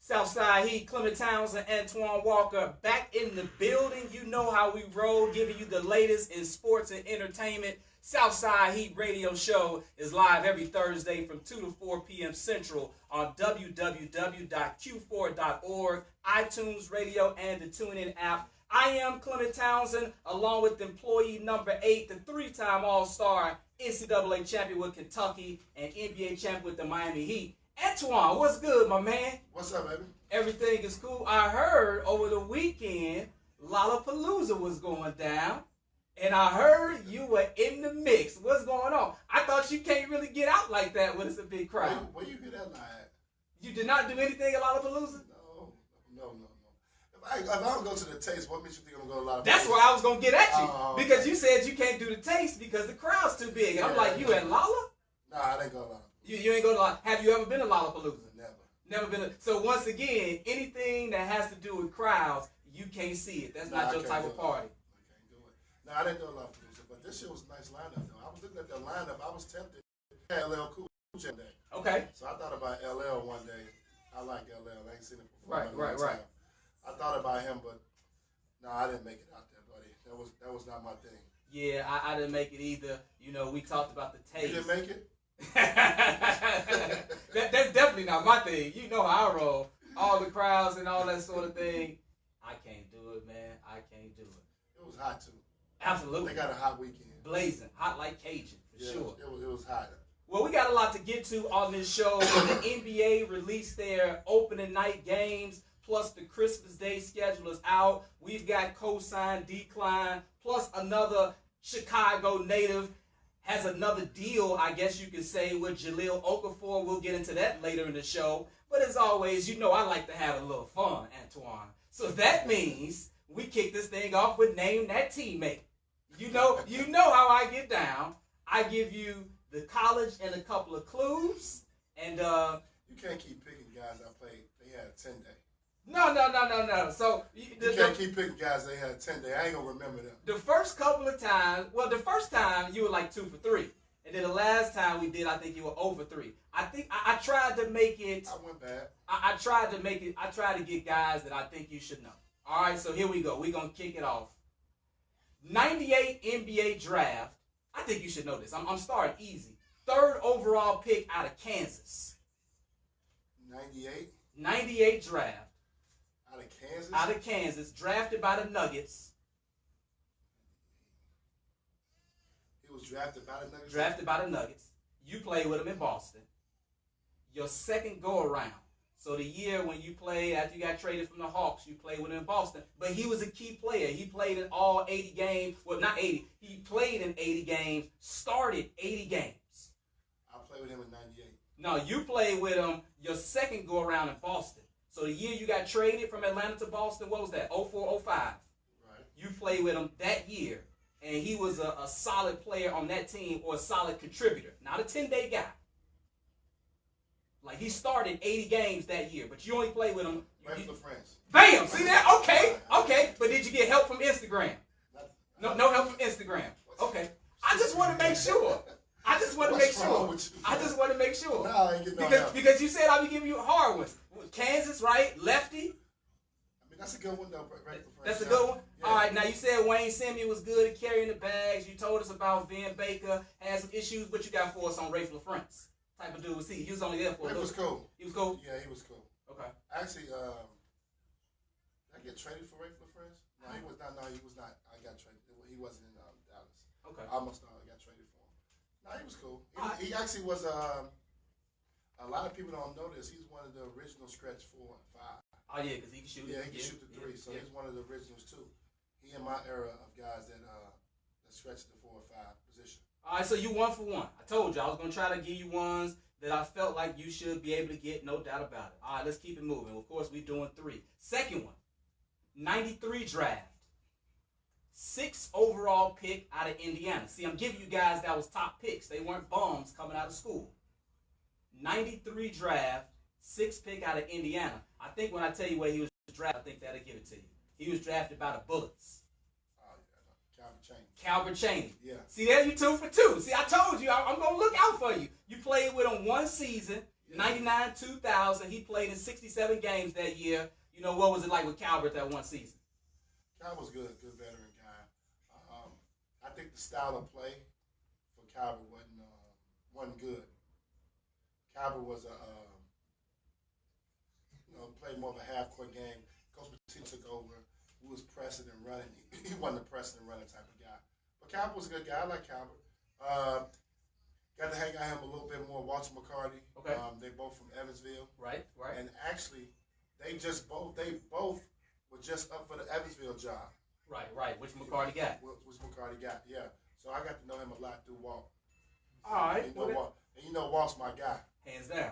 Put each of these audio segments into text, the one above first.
Southside Heat, Clement Townsend, Antoine Walker back in the building. You know how we roll, giving you the latest in sports and entertainment. Southside Heat radio show is live every Thursday from 2 to 4 p.m. Central on www.q4.org, iTunes Radio, and the TuneIn app. I am Clement Townsend, along with employee number 8, the three-time All-Star, NCAA champion with Kentucky, and NBA champion with the Miami Heat. Antoine, what's good, my man? What's up, baby? Everything is cool. I heard over the weekend Lollapalooza was going down, and I heard you were in the mix. What's going on? I thought you can't really get out like that when it's a big crowd. Where you get that lie at? You did not do anything at Lollapalooza? No. If I don't go to the taste, what makes you think I'm going to Lollapalooza? That's where I was going to get at you. Because okay. you said you can't do the taste because the crowd's too big. And I'm like, you at Lolla? Nah, I didn't go to Lollapalooza. You ain't go to Lolla. Have you ever been to Lollapalooza? Never Been to. So once again, anything that has to do with crowds, you can't see it. That's not your type of party. I can't do it. No, I didn't go to Lollapalooza, but this shit was a nice lineup, though. I was looking at the lineup. I was tempted. LL Cool J day. Okay. So I thought about LL one day. I like LL. I ain't seen it before. Right. I thought about him, but no, I didn't make it out there, buddy. That was not my thing. Yeah, I didn't make it either. You know, we talked about the taste. You didn't make it? That's definitely not my thing. You know how I roll. All the crowds and all that sort of thing. I can't do it, man. I can't do it. It was hot, too. Absolutely. They got a hot weekend. Blazing. Hot like Cajun, for sure. It was hot. Well, we got a lot to get to on this show. The NBA released their opening night games, plus the Christmas Day schedule is out. We've got cosign, decline, plus another Chicago native has another deal, I guess you could say, with Jahlil Okafor. We'll get into that later in the show. But as always, you know I like to have a little fun, Antoine. So that means we kick this thing off with Name That Teammate. You know how I get down. I give you the college and a couple of clues. And you can't keep picking guys I played. They had a 10-day. No. So you can't keep picking guys they had a 10-day. I ain't gonna remember them. The first couple of times, the first time you were like 2 for 3, and then the last time we did, I think you were over 3. I think I tried to make it. I went bad. I tried to make it. I tried to get guys that I think you should know. All right, so here we go. We're gonna kick it off. 98 NBA draft. I think you should know this. I'm starting easy. 3rd overall pick out of Kansas. 98. 98 draft. Out of Kansas? Out of Kansas, drafted by the Nuggets. He was drafted by the Nuggets? Drafted by the Nuggets. You played with him in Boston. Your second go-around. So the year when you played, after you got traded from the Hawks, you played with him in Boston. But he was a key player. He played in all 80 games. Well, not 80. He played in 80 games, started 80 games. I played with him in 98. No, you played with him your second go-around in Boston. So the year you got traded from Atlanta to Boston, what was that, 04, 05? Right. You played with him that year, and he was a solid player on that team or a solid contributor, not a 10-day guy. Like, he started 80 games that year, but you only played with him. Wait for friends. Bam! See that? Okay. But did you get help from Instagram? No help from Instagram. Okay. I just want to make sure. I just want to make sure. No, I ain't getting no help. Because you said I'll be giving you hard ones. Kansas, right? Lefty. I mean, that's a good one, though. Right for friends. That's a good one? Yeah. All right, now you said Wayne Simeon was good at carrying the bags. You told us about Vin Baker. Had some issues. What you got for us on Rafe LaFrance? Type of dude was he? He was only there for a little. He was cool. He was cool? Yeah, he was cool. Okay. Actually, did I get traded for Rafe LaFrance? No, he was not. No, he was not. I got traded. He wasn't in Dallas. Okay. I almost got traded for him. No, he was cool. He actually was. A lot of people don't know this. He's one of the original stretch 4 and 5. Oh yeah, because he can shoot. Yeah, he can shoot the 3. So he's one of the originals too. He in my era of guys that stretch the 4 or 5 position. All right, so you 1 for 1. I told you I was gonna try to give you ones that I felt like you should be able to get, no doubt about it. All right, let's keep it moving. Of course, we're doing 3. Second one, 93 draft. 6th overall pick out of Indiana. See, I'm giving you guys that was top picks. They weren't bums coming out of school. 93 draft, 6th pick out of Indiana. I think when I tell you where he was drafted, I think that'll give it to you. He was drafted by the Bullets. Calvert Chaney. Yeah. See there, you 2 for 2. See, I told you, I'm going to look out for you. You played with him 1 season. 99, 2000. He played in 67 games that year. You know, what was it like with Calvert that one season? Cal was good veteran guy. I think the style of play for Calvert wasn't good. Calvert was played more of a half-court game. Coach Pitino took over. We was pressing and running. He wasn't a pressing and running type of guy. But Calvert was a good guy. I like Calvert. Got to hang out him a little bit more. Walter McCarty. Okay. They both from Evansville. Right. And actually, they both were just up for the Evansville job. Right. Which McCarty got? Which McCarty got, yeah. So I got to know him a lot through Walt. All right. And Walt's my guy. Hands down.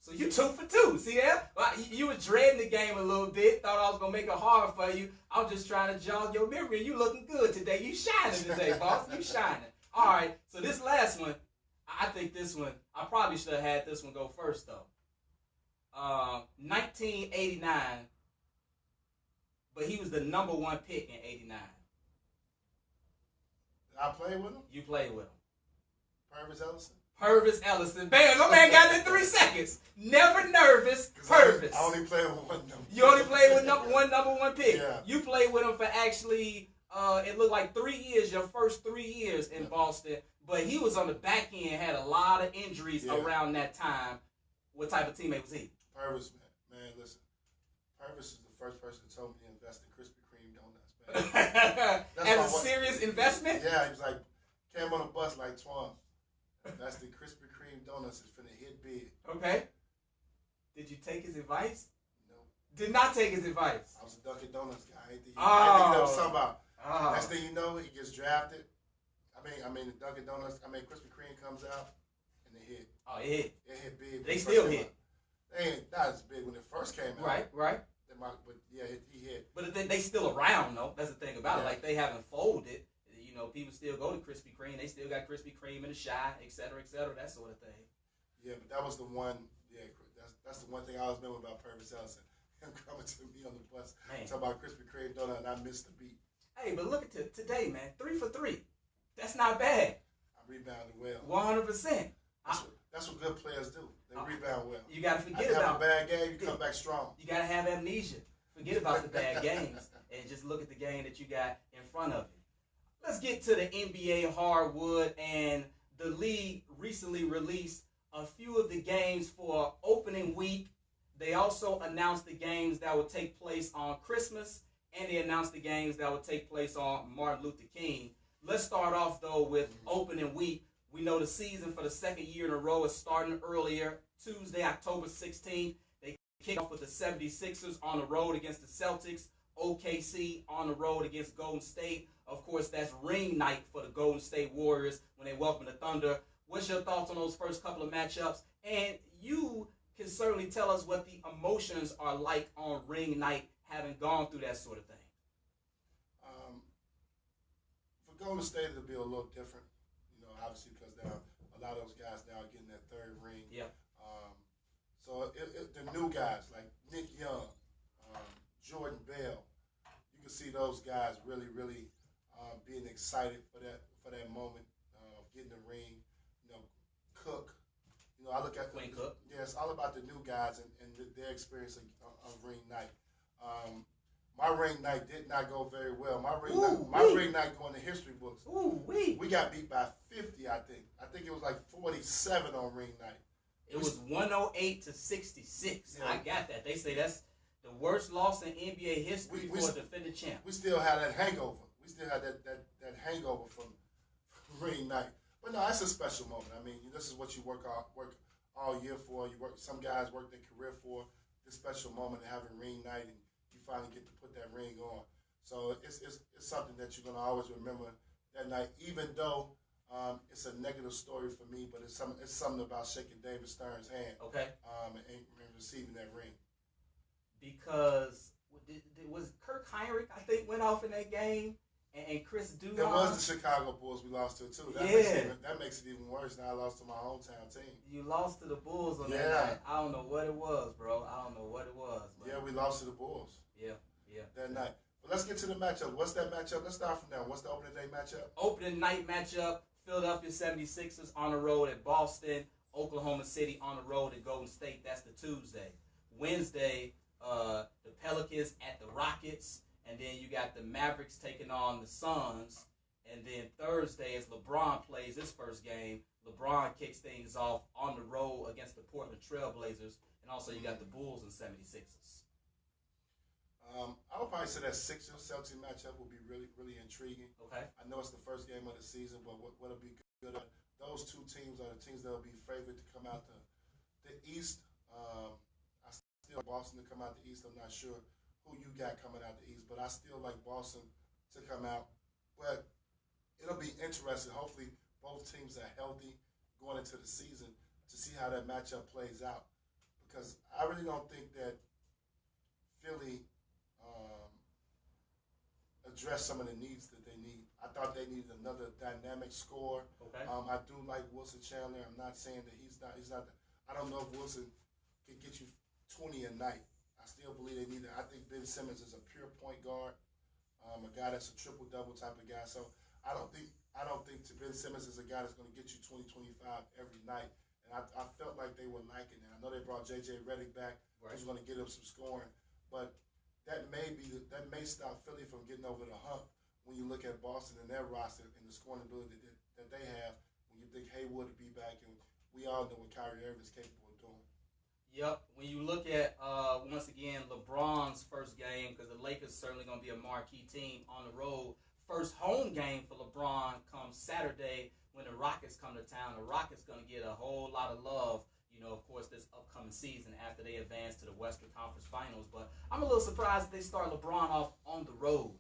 So you 2 for 2. See that? Well, you were dreading the game a little bit. Thought I was going to make it hard for you. I'm just trying to jog your memory. You looking good today. You shining today, boss. You shining. All right. So this last one, I think this one, I probably should have had this one go first, though. 1989, but he was the number 1 pick in 89. Did I play with him? You played with him. Purvis Ellison? Ellison. Bam, my man got it in 3 seconds. Never nervous. Purvis. I only played with one number. You only played with number one pick. Yeah. You played with him for actually, it looked like 3 years, your first 3 years in Boston. But he was on the back end, had a lot of injuries around that time. What type of teammate was he? Purvis, man, listen. Purvis is the first person that told me to invest in Krispy Kreme donuts, man. As a serious investment? Yeah, he was like, came on a bus like Twan. That's the Krispy Kreme donuts is finna hit big. Okay. Did you take his advice? No. Did not take his advice. I was a Dunkin' Donuts guy. I didn't think that was something about. Next thing you know, he gets drafted. I mean, the Dunkin' Donuts, Krispy Kreme comes out and it hit. Oh, it hit. It hit big. They still hit. They ain't not as big when it first came out. Right. But yeah, he hit. But they still around, though. That's the thing about it. Like, they haven't folded. You know, people still go to Krispy Kreme. They still got Krispy Kreme in the Shy, et cetera, that sort of thing. Yeah, but that was the one. Yeah, that's the one thing I always remember about Purvis Ellison. Him coming to me on the bus, talking about Krispy Kreme donut, and I missed the beat. Hey, but look at today, man. 3 for 3. That's not bad. I rebounded well. 100%. That's what good players do. They rebound well. You got to forget have about a bad game. You come back strong. You got to have amnesia. Forget about the bad games and just look at the game that you got in front of you. Let's get to the NBA hardwood, and the league recently released a few of the games for opening week. They also announced the games that will take place on Christmas, and they announced the games that will take place on Martin Luther King. Let's start off, though, with opening week. We know the season for the second year in a row is starting earlier. Tuesday, October 16th, they kick off with the 76ers on the road against the Celtics. OKC on the road against Golden State. Of course, that's ring night for the Golden State Warriors when they welcome the Thunder. What's your thoughts on those first couple of matchups? And you can certainly tell us what the emotions are like on ring night, having gone through that sort of thing. For Golden State, it'll be a little different. You know, obviously because now a lot of those guys now are getting that third ring. Yeah. So the new guys like Nick Young, Jordan Bell, you can see those guys really being excited for that moment of getting the ring. You know, Cook. You know, I look at Quinn Cook. Yeah, it's all about the new guys and their experience of ring night. My ring night did not go very well. My ring night going to history books. We got beat by 50, I think. I think it was like 47 on ring night. It was 108 to 66. Yeah. I got that. They say that's the worst loss in NBA history for a defending champ. We still had that hangover. We still had that hangover from ring night. But no, that's a special moment. I mean, this is what you work all year for. Some guys work their career for this special moment of having ring night, and you finally get to put that ring on. So it's something that you're gonna always remember that night, even though it's a negative story for me. But it's something about shaking David Stern's hand. Okay. And receiving that ring. Because was Kirk Heinrich, I think, went off in that game, and Chris Dudon. There was the Chicago Bulls we lost to too. That makes it even worse. Now I lost to my hometown team. You lost to the Bulls on that night. I don't know what it was, bro. I don't know what it was. Bro. Yeah, we lost to the Bulls. Yeah. That night. But let's get to the matchup. What's that matchup? Let's start from there. What's the opening day matchup? Opening night matchup, Philadelphia 76ers on the road at Boston. Oklahoma City on the road at Golden State. That's the Tuesday. Wednesday, the Pelicans at the Rockets. And then you got the Mavericks taking on the Suns. And then Thursday, as LeBron plays his first game, LeBron kicks things off on the road against the Portland Trail Blazers. And also you got the Bulls and 76ers. I would probably say that Sixers-Celtics matchup will be really, really intriguing. Okay. I know it's the first game of the season, but what'll be good, those two teams are the teams that will be favored to come out the East. I still like Boston to come out the East. I'm not sure who you got coming out the East, but I still like Boston to come out. But it'll be interesting. Hopefully both teams are healthy going into the season to see how that matchup plays out. Because I really don't think that Philly address some of the needs that they need. I thought they needed another dynamic scorer. Okay. I do like Wilson Chandler. I'm not saying that he's not. I don't know if Wilson can get you 20 a night. I still believe they need it. I think Ben Simmons is a pure point guard, a guy that's a triple-double type of guy. So I don't think Ben Simmons is a guy that's going to get you 20, 25 every night. And I felt like they were lacking that. I know they brought J.J. Redick back, right, who's going to get him some scoring, but that may stop Philly from getting over the hump when you look at Boston and their roster and the scoring ability that they have. When you think Haywood will be back, and we all know what Kyrie Irving is capable of doing. Yep. When you look at, once again, LeBron's first game, because the Lakers certainly going to be a marquee team on the road. First home game for LeBron comes Saturday when the Rockets come to town. The Rockets going to get a whole lot of love, of course, this upcoming season after they advance to the Western Conference Finals. But I'm a little surprised that they start LeBron off on the road,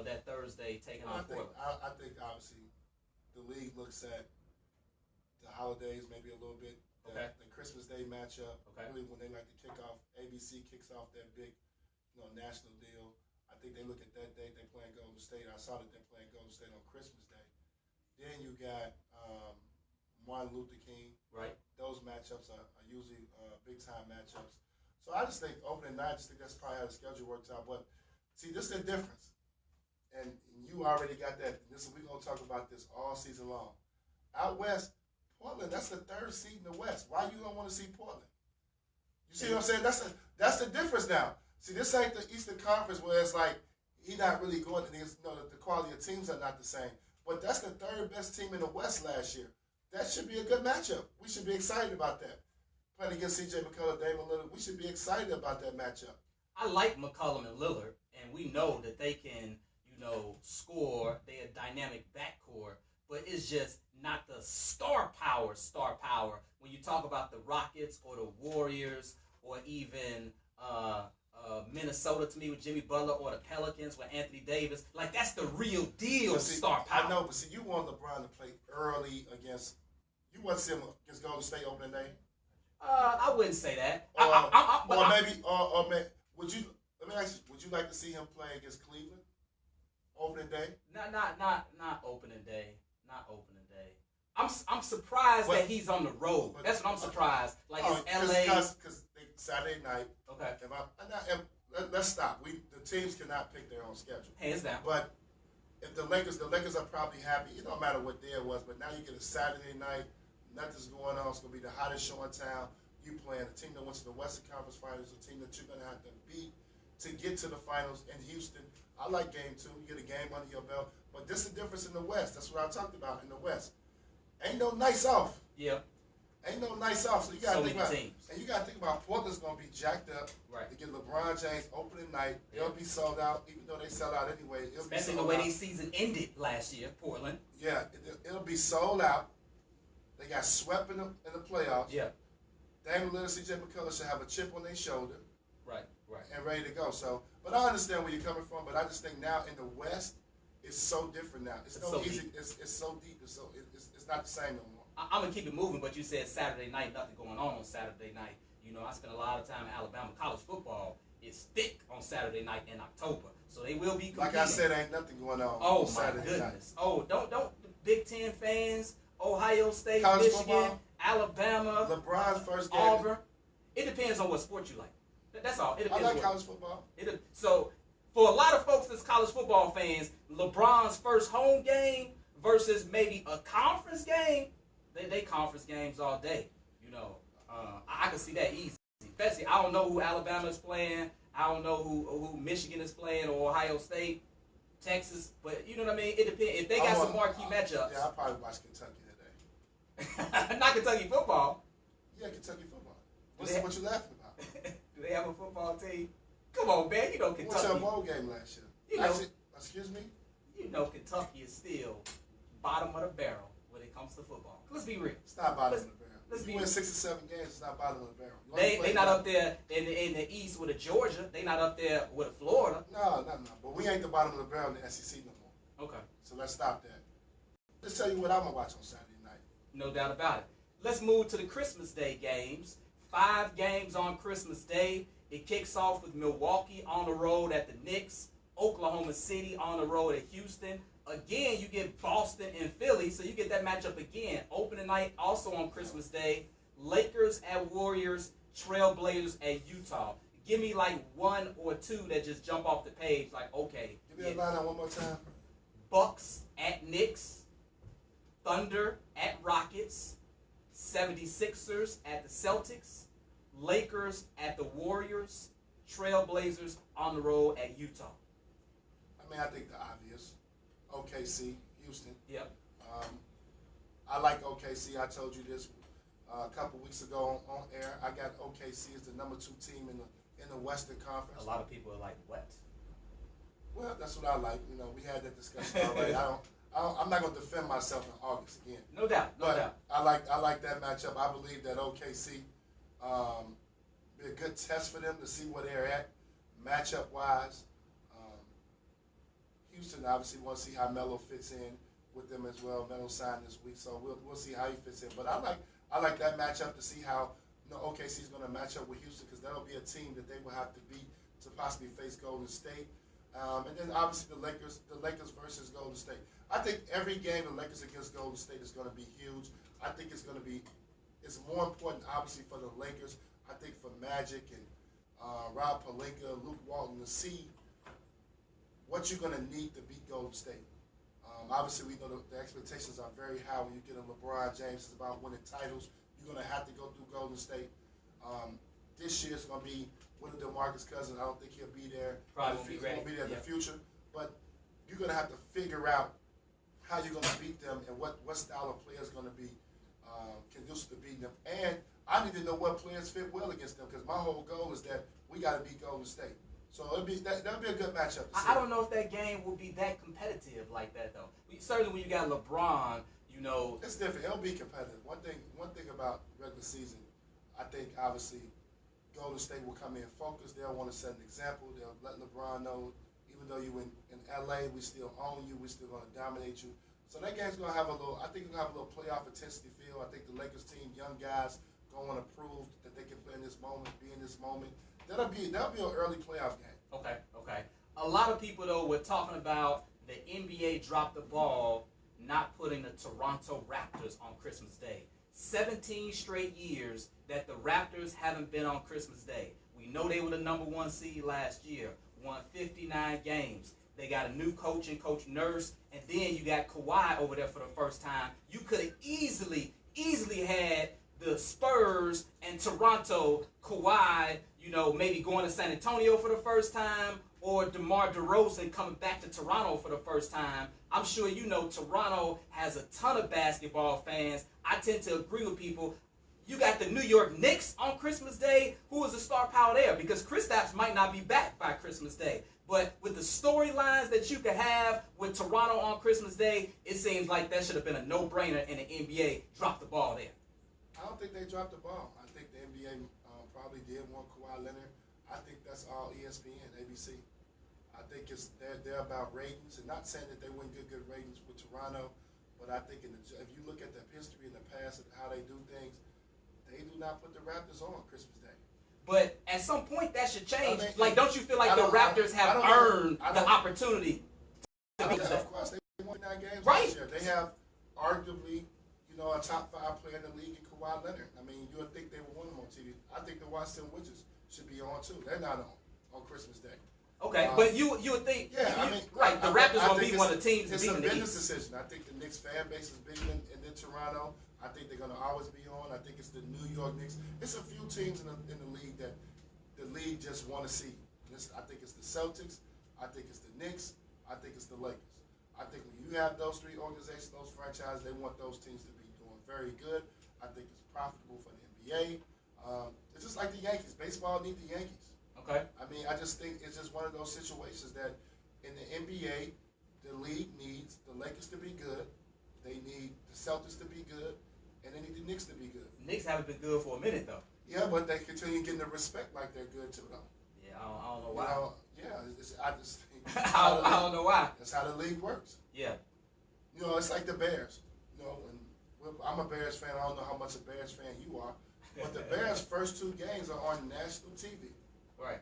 that Thursday taking on Portland. I think, obviously, the league looks at the holidays maybe a little bit. Okay. The Christmas Day matchup, okay, really when they like to kick off, ABC kicks off that big, national deal. I think they look at that date, they're playing Golden State. I saw that they're playing Golden State on Christmas Day. Then you got Martin Luther King. Right. Those matchups are usually big-time matchups. So I just think opening night, that's probably how the schedule works out. But, see, this is the difference. And you already got that. We're going to talk about this all season long. Out west, Portland, that's the third seed in the West. Why you don't want to see Portland? You see what I'm saying? That's the difference now. See, this ain't the Eastern Conference where it's like he not really going to the quality of teams are not the same. But that's the third best team in the West last year. That should be a good matchup. We should be excited about that. Playing against C.J. McCollum, Damian Lillard, we should be excited about that matchup. I like McCollum and Lillard, and we know that they can, score. They're a dynamic backcourt, but it's just not the star power when you talk about the Rockets or the Warriors or even Minnesota to me with Jimmy Butler or the Pelicans with Anthony Davis. Like, that's the real deal star power. I know, but see, you want LeBron to play early against – you want to see him against Golden State opening day? I wouldn't say that. Would you – let me ask you, would you like to see him play against Cleveland opening day? Not opening day. Not opening day. I'm surprised that he's on the road. That's what I'm surprised. Like, it's L.A. Because Saturday night. Okay. Let's stop. The teams cannot pick their own schedule. Hands down. But if the Lakers are probably happy. It don't matter what day it was, but now you get a Saturday night. Nothing's going on. It's going to be the hottest show in town. You playing a team that went to the Western Conference Finals, a team that you're going to have to beat to get to the finals in Houston. I like game 2. You get a game under your belt. But this is the difference in the West. That's what I talked about in the West. Ain't no nights off. Yeah. Ain't no nights off. So you got to think about teams. And you got to think about Portland's going to be jacked up. Right. To get LeBron James opening night. Yeah. They'll be sold out, even though they sell out anyway. Especially the way their season ended last year, Portland. Yeah, it'll be sold out. They got swept in the playoffs. Yeah. Damian Lillard, C.J. McCollum should have a chip on their shoulder. Right. And ready to go. So, but I understand where you're coming from. But I just think now in the West, it's so different now. It's so easy. It's so deep. It's not the same no more. I'm gonna keep it moving. But you said Saturday night, nothing going on Saturday night. I spent a lot of time in Alabama. College football is thick on Saturday night in October, so they will be competing. Like I said, ain't nothing going on. Oh Saturday my goodness! Night. Oh, don't the Big Ten fans, Ohio State, College Michigan, football, Alabama, LeBron's first game. Auburn. It depends on what sport you like. That's all. It I depends like college football. So for a lot of folks that's college football fans, LeBron's first home game versus maybe a conference game, they conference games all day. I can see that easy. Especially, I don't know who Alabama is playing. I don't know who Michigan is playing or Ohio State, Texas. But you know what I mean? It depends. If they got some marquee matchups. Yeah, I'll probably watch Kentucky today. Not Kentucky football. Yeah, Kentucky football. What you laughing about? Do they have a football team? Come on, man. You know Kentucky. What's your bowl game last year? Actually, excuse me? You know Kentucky is still bottom of the barrel when it comes to football. Let's be real. It's not bottom of the barrel. If you win 6 or 7 games, it's not bottom of the barrel. They not up there in the East with a Georgia. They not up there with a Florida. No. But we ain't the bottom of the barrel in the SEC no more. Okay. So let's stop that. Let's tell you what I'm going to watch on Saturday night. No doubt about it. Let's move to the Christmas Day games. 5 games on Christmas Day. It kicks off with Milwaukee on the road at the Knicks. Oklahoma City on the road at Houston. Again, you get Boston and Philly, so you get that matchup again. Opening night also on Christmas Day. Lakers at Warriors, Trailblazers at Utah. Give me like 1 or 2 that just jump off the page like, okay. Give me that line one more time. Bucks at Knicks. Thunder at Rockets. 76ers at the Celtics. Lakers at the Warriors. Trailblazers on the road at Utah. I mean, I think the obvious. OKC, Houston. Yep. I like OKC. I told you this a couple weeks ago on air. I got OKC as the number 2 team in the Western Conference. A lot of people are like, what? Well, that's what I like. You know, we had that discussion already. I'm not going to defend myself in August again. No doubt. No doubt. I like that matchup. I believe that OKC be a good test for them to see where they're at matchup wise. Houston obviously want to see how Melo fits in with them as well. Melo signed this week, so we'll see how he fits in. But I like that matchup to see how OKC is going to match up with Houston, because that'll be a team that they will have to beat to possibly face Golden State. And then obviously the Lakers versus Golden State. I think every game the Lakers against Golden State is going to be huge. I think it's more important obviously for the Lakers. I think for Magic and Rob Pelinka, Luke Walton to see what you're going to need to beat Golden State. Obviously, we know the expectations are very high when you get a LeBron James. It's about winning titles. You're going to have to go through Golden State. This year it's going to be with DeMarcus Cousins. I don't think he'll be there. Probably won't be ready. Won't be there in the future. But you're going to have to figure out how you're going to beat them and what style of player is going to be conducive to beating them. And I need to know what players fit well against them, because my whole goal is that we got to beat Golden State. So that'll be a good matchup to see. I don't know if that game will be that competitive like that, though. Certainly when you got LeBron, it's different. It'll be competitive. One thing about regular season, I think obviously Golden State will come in focused. They'll want to set an example. They'll let LeBron know, even though you in LA, we still own you. We're still going to dominate you. So that game's going to have I think it's going to have a little playoff intensity feel. I think the Lakers team, young guys, going to want to prove that they can play in this moment, be in this moment. That'll be an early playoff game. Okay. A lot of people, though, were talking about the NBA dropped the ball not putting the Toronto Raptors on Christmas Day. 17 straight years that the Raptors haven't been on Christmas Day. We know they were the number 1 seed last year, won 59 games. They got a new coach in Coach Nurse, and then you got Kawhi over there for the first time. You could have easily had the Spurs and Toronto, Kawhi, maybe going to San Antonio for the first time, or DeMar DeRozan coming back to Toronto for the first time. I'm sure Toronto has a ton of basketball fans. I tend to agree with people. You got the New York Knicks on Christmas Day. Who is the star power there? Because Kristaps might not be back by Christmas Day. But with the storylines that you could have with Toronto on Christmas Day, it seems like that should have been a no-brainer, and the NBA dropped the ball there. I don't think they dropped the ball. I think the NBA probably did want Kawhi Leonard. I think that's all ESPN, ABC. I think they're about ratings, and not saying that they wouldn't get good ratings with Toronto, but I think if you look at the history in the past of how they do things, they do not put the Raptors on Christmas Day. But at some point that should change. Don't you feel like the Raptors have earned the opportunity to be Of course, they won 9 games right. this year. They have arguably, a top 5 player in the league in Kawhi Leonard. I mean, you would think they would want him on TV. I think the Washington Wizards should be on too. They're not on Christmas Day. Okay, but you would think, the Raptors will be one of the teams to beat in the East. It's a business decision. I think the Knicks fan base is bigger than Toronto. I think they're going to always be on. I think it's the New York Knicks. It's a few teams in the league that the league just want to see. I think it's the Celtics. I think it's the Knicks. I think it's the Lakers. I think when you have those three organizations, those franchises, they want those teams to be doing very good. I think it's profitable for the NBA. It's just like the Yankees. Baseball need the Yankees. Okay. I mean, I just think it's just one of those situations that in the NBA, the league needs the Lakers to be good. They need the Celtics to be good. And they need the Knicks to be good. Knicks haven't been good for a minute, though. Yeah, but they continue getting the respect like they're good, too, though. Yeah, I don't know why. I just think I don't know why. That's how the league works. Yeah. It's like the Bears. And I'm a Bears fan. I don't know how much a Bears fan you are. But the Bears' first two games are on national TV. Right.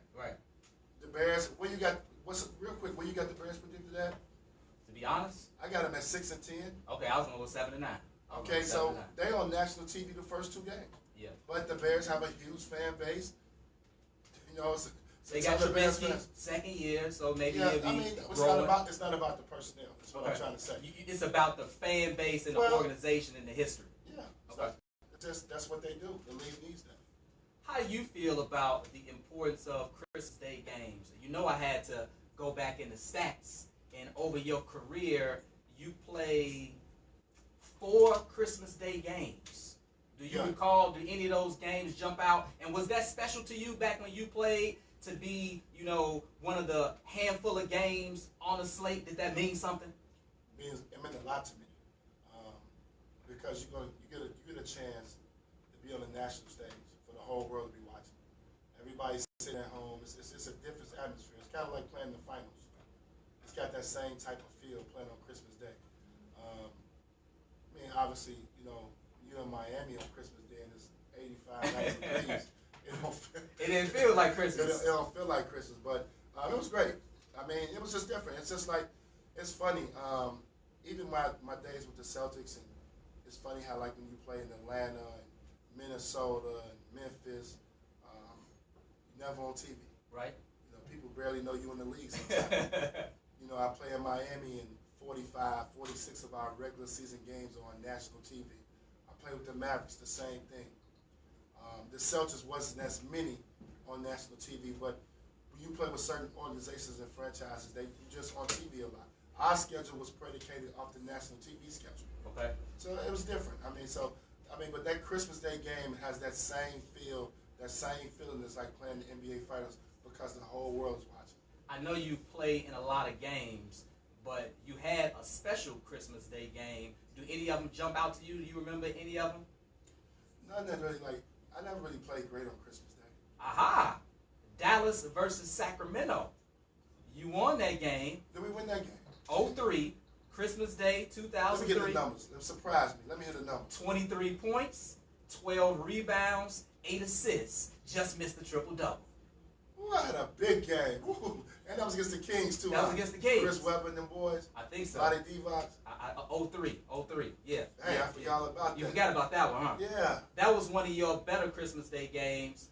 The Bears, where you got the Bears predicted at? To be honest, I got them at 6-10. Okay, I was gonna go 7-9. Okay, so they're on national TV the first two games. Yeah. But the Bears have a huge fan base. They got Trubisky second year, so maybe yeah, he'll be it's growing. not about the personnel. That's what I'm trying to say. It's about the fan base and the organization and the history. Yeah. Okay. That's what they do. The league needs that. How do you feel about the importance of Christmas Day games? I had to go back in the stats, and over your career, you played 4 Christmas Day games. Do you recall, do any of those games jump out? And was that special to you back when you played to be, one of the handful of games on the slate? Did that mean something? It meant a lot to me because you get a chance to be on the national stage for the whole world to be watching. Everybody's sitting at home. It's a different atmosphere. It's kind of like playing the finals. It's got that same type of feel playing on Christmas Day. Obviously, you're in Miami on Christmas Day and it's 85, 90 degrees. It didn't feel like Christmas. It don't feel like Christmas, but it was great. It was just different. It's just like, it's funny. Even my days with the Celtics, and it's funny how like when you play in Atlanta and Minnesota and Memphis, you're never on TV. Right. People barely know you in the league sometimes. I play in Miami and 45, 46 of our regular season games are on national TV. I play with the Mavericks, the same thing. The Celtics wasn't as many on national TV, but when you play with certain organizations and franchises, you're just on TV a lot. Our schedule was predicated off the national TV schedule. Okay. So it was different. But that Christmas Day game has that same feel, that same feeling that's like playing the NBA Finals because the whole world is watching. I know you played in a lot of games, but you had a special Christmas Day game. Do any of them jump out to you? Do you remember any of them? None that really, I never really played great on Christmas Day. Aha! Dallas versus Sacramento. You won that game. Did we win that game? 0-3, Christmas Day 2003. Let me get the numbers. Surprise me. Let me hear the numbers. 23 points, 12 rebounds, 8 assists. Just missed the triple-double. Ooh, I had a big game. Ooh. And that was against the Kings, too. That was against the Kings. Chris Webber and them boys. I think so. Lottie Divac. 0-3, yeah. Hey, I forgot all about that. You forgot about that one, huh? Yeah. That was one of your better Christmas Day games.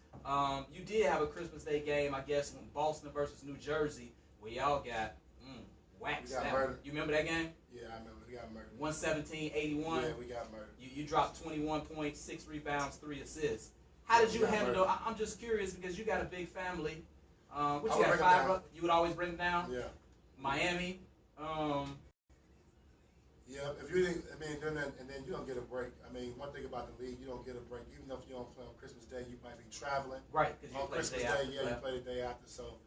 You did have a Christmas Day game, I guess, when Boston versus New Jersey, where y'all got waxed. You remember that game? Yeah, I remember. We got murdered. 117-81. Yeah, we got murdered. You dropped 21 points, 6 rebounds, 3 assists. How did you handle it? I'm just curious because you got a big family. What you got, 5? You would always bring them down? Yeah. Miami. Yeah, if you didn't, and then you don't get a break. One thing about the league, you don't get a break. Even if you don't play on Christmas Day, you might be traveling. Right, because you on play Christmas the day after. you play the day after. So,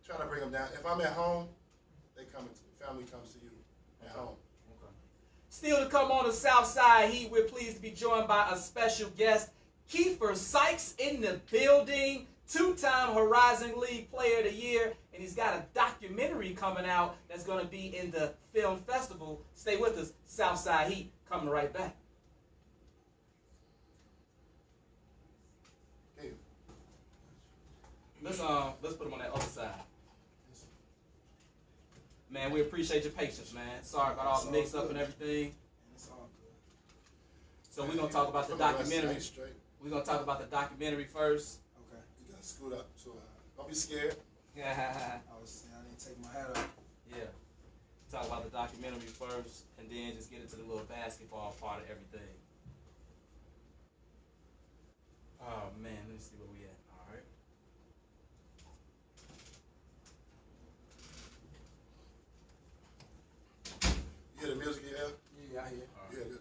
try to bring them down. If I'm at home, family comes to you at home. Okay. Still to come on the Southside Heat, we're pleased to be joined by a special guest, Keifer Sykes in the building. 2-time Horizon League Player of the Year, and he's got a documentary coming out that's going to be in the film festival. Stay with us. Southside Heat coming right back. Hey. Let's put him on that other side. Man, we appreciate your patience, man. Sorry about all the mix-up and everything. It's all good. So we're going to talk about the documentary. We're going to talk about the documentary first. Scoot up, so don't be scared. Yeah. I didn't take my hat off. Yeah. talk about the documentary first, and then just get into the little basketball part of everything. Oh man, let me see where we at. All right. You hear the music you have? Yeah, I hear. All Yeah, right.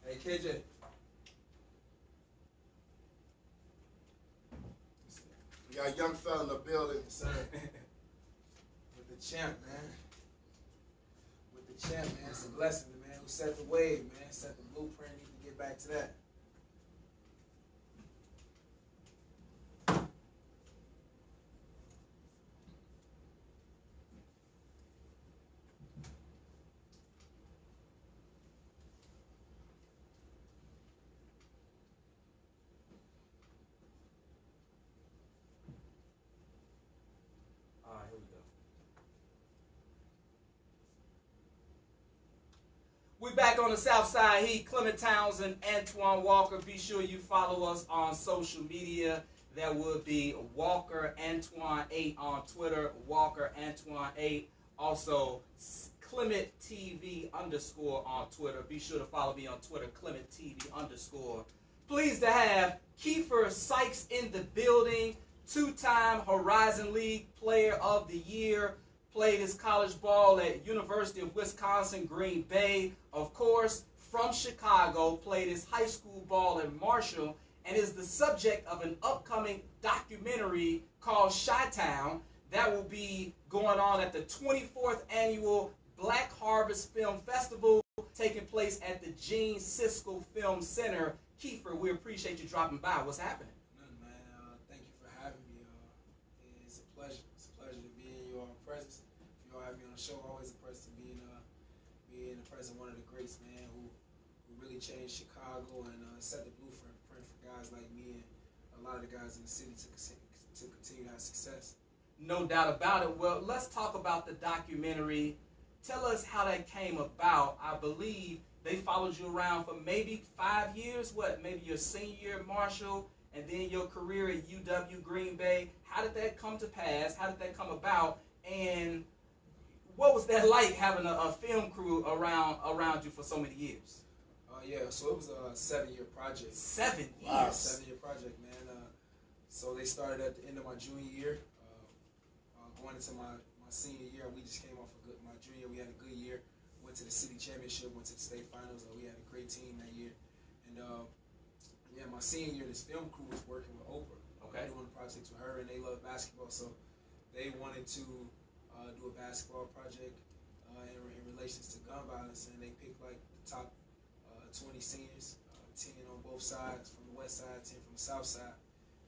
yeah. Hey, KJ. We got a young fella in the building. Sir. With the champ, man. With the champ, man. It's a blessing, the man who set the wave, man. Set the blueprint. Need to get back to that. All right, here we go. We back on the Southside Heat. Clement Townsend, Antoine Walker. Be sure you follow us on social media. That would be Walker Antoine 8 on Twitter. Walker Antoine 8. Also Clement TV _ on Twitter. Be sure to follow me on Twitter. Clement TV _. Pleased to have Keifer Sykes in the building. 2-time Horizon League Player of the Year. Played his college ball at University of Wisconsin, Green Bay. Of course, from Chicago, played his high school ball in Marshall, and is the subject of an upcoming documentary called Chi-Town that will be going on at the 24th Annual Black Harvest Film Festival, taking place at the Gene Siskel Film Center. Keifer, we appreciate you dropping by. What's happening? Nothing, man. Thank you for having me. It's a pleasure. It's a pleasure to be in your presence. If you all have me on the show, always a pleasure to be in the presence of one of the greats, man, who really changed Chicago and set the blueprint for guys like me and a lot of the guys in the city to continue to have success. No doubt about it. Well, let's talk about the documentary. Tell us how that came about. I believe they followed you around for maybe 5 years. What, maybe your senior year at Marshall, and then your career at UW Green Bay. How did that come to pass? How did that come about? And what was that like having a film crew around you for so many years? Yeah, so it was a 7-year project. 7 years? Wow. 7-year project, man. So they started at the end of my junior year. Going into my senior year, we just came off my junior year. We had a good year. Went to the city championship, went to the state finals. We had a great team that year. And yeah, my senior year, this film crew was working with Oprah. Okay. Doing projects with her, and they love basketball, so they wanted to do a basketball project in relations to gun violence, and they picked like the top 20 seniors, 10 on both sides, from the west side, 10 from the south side.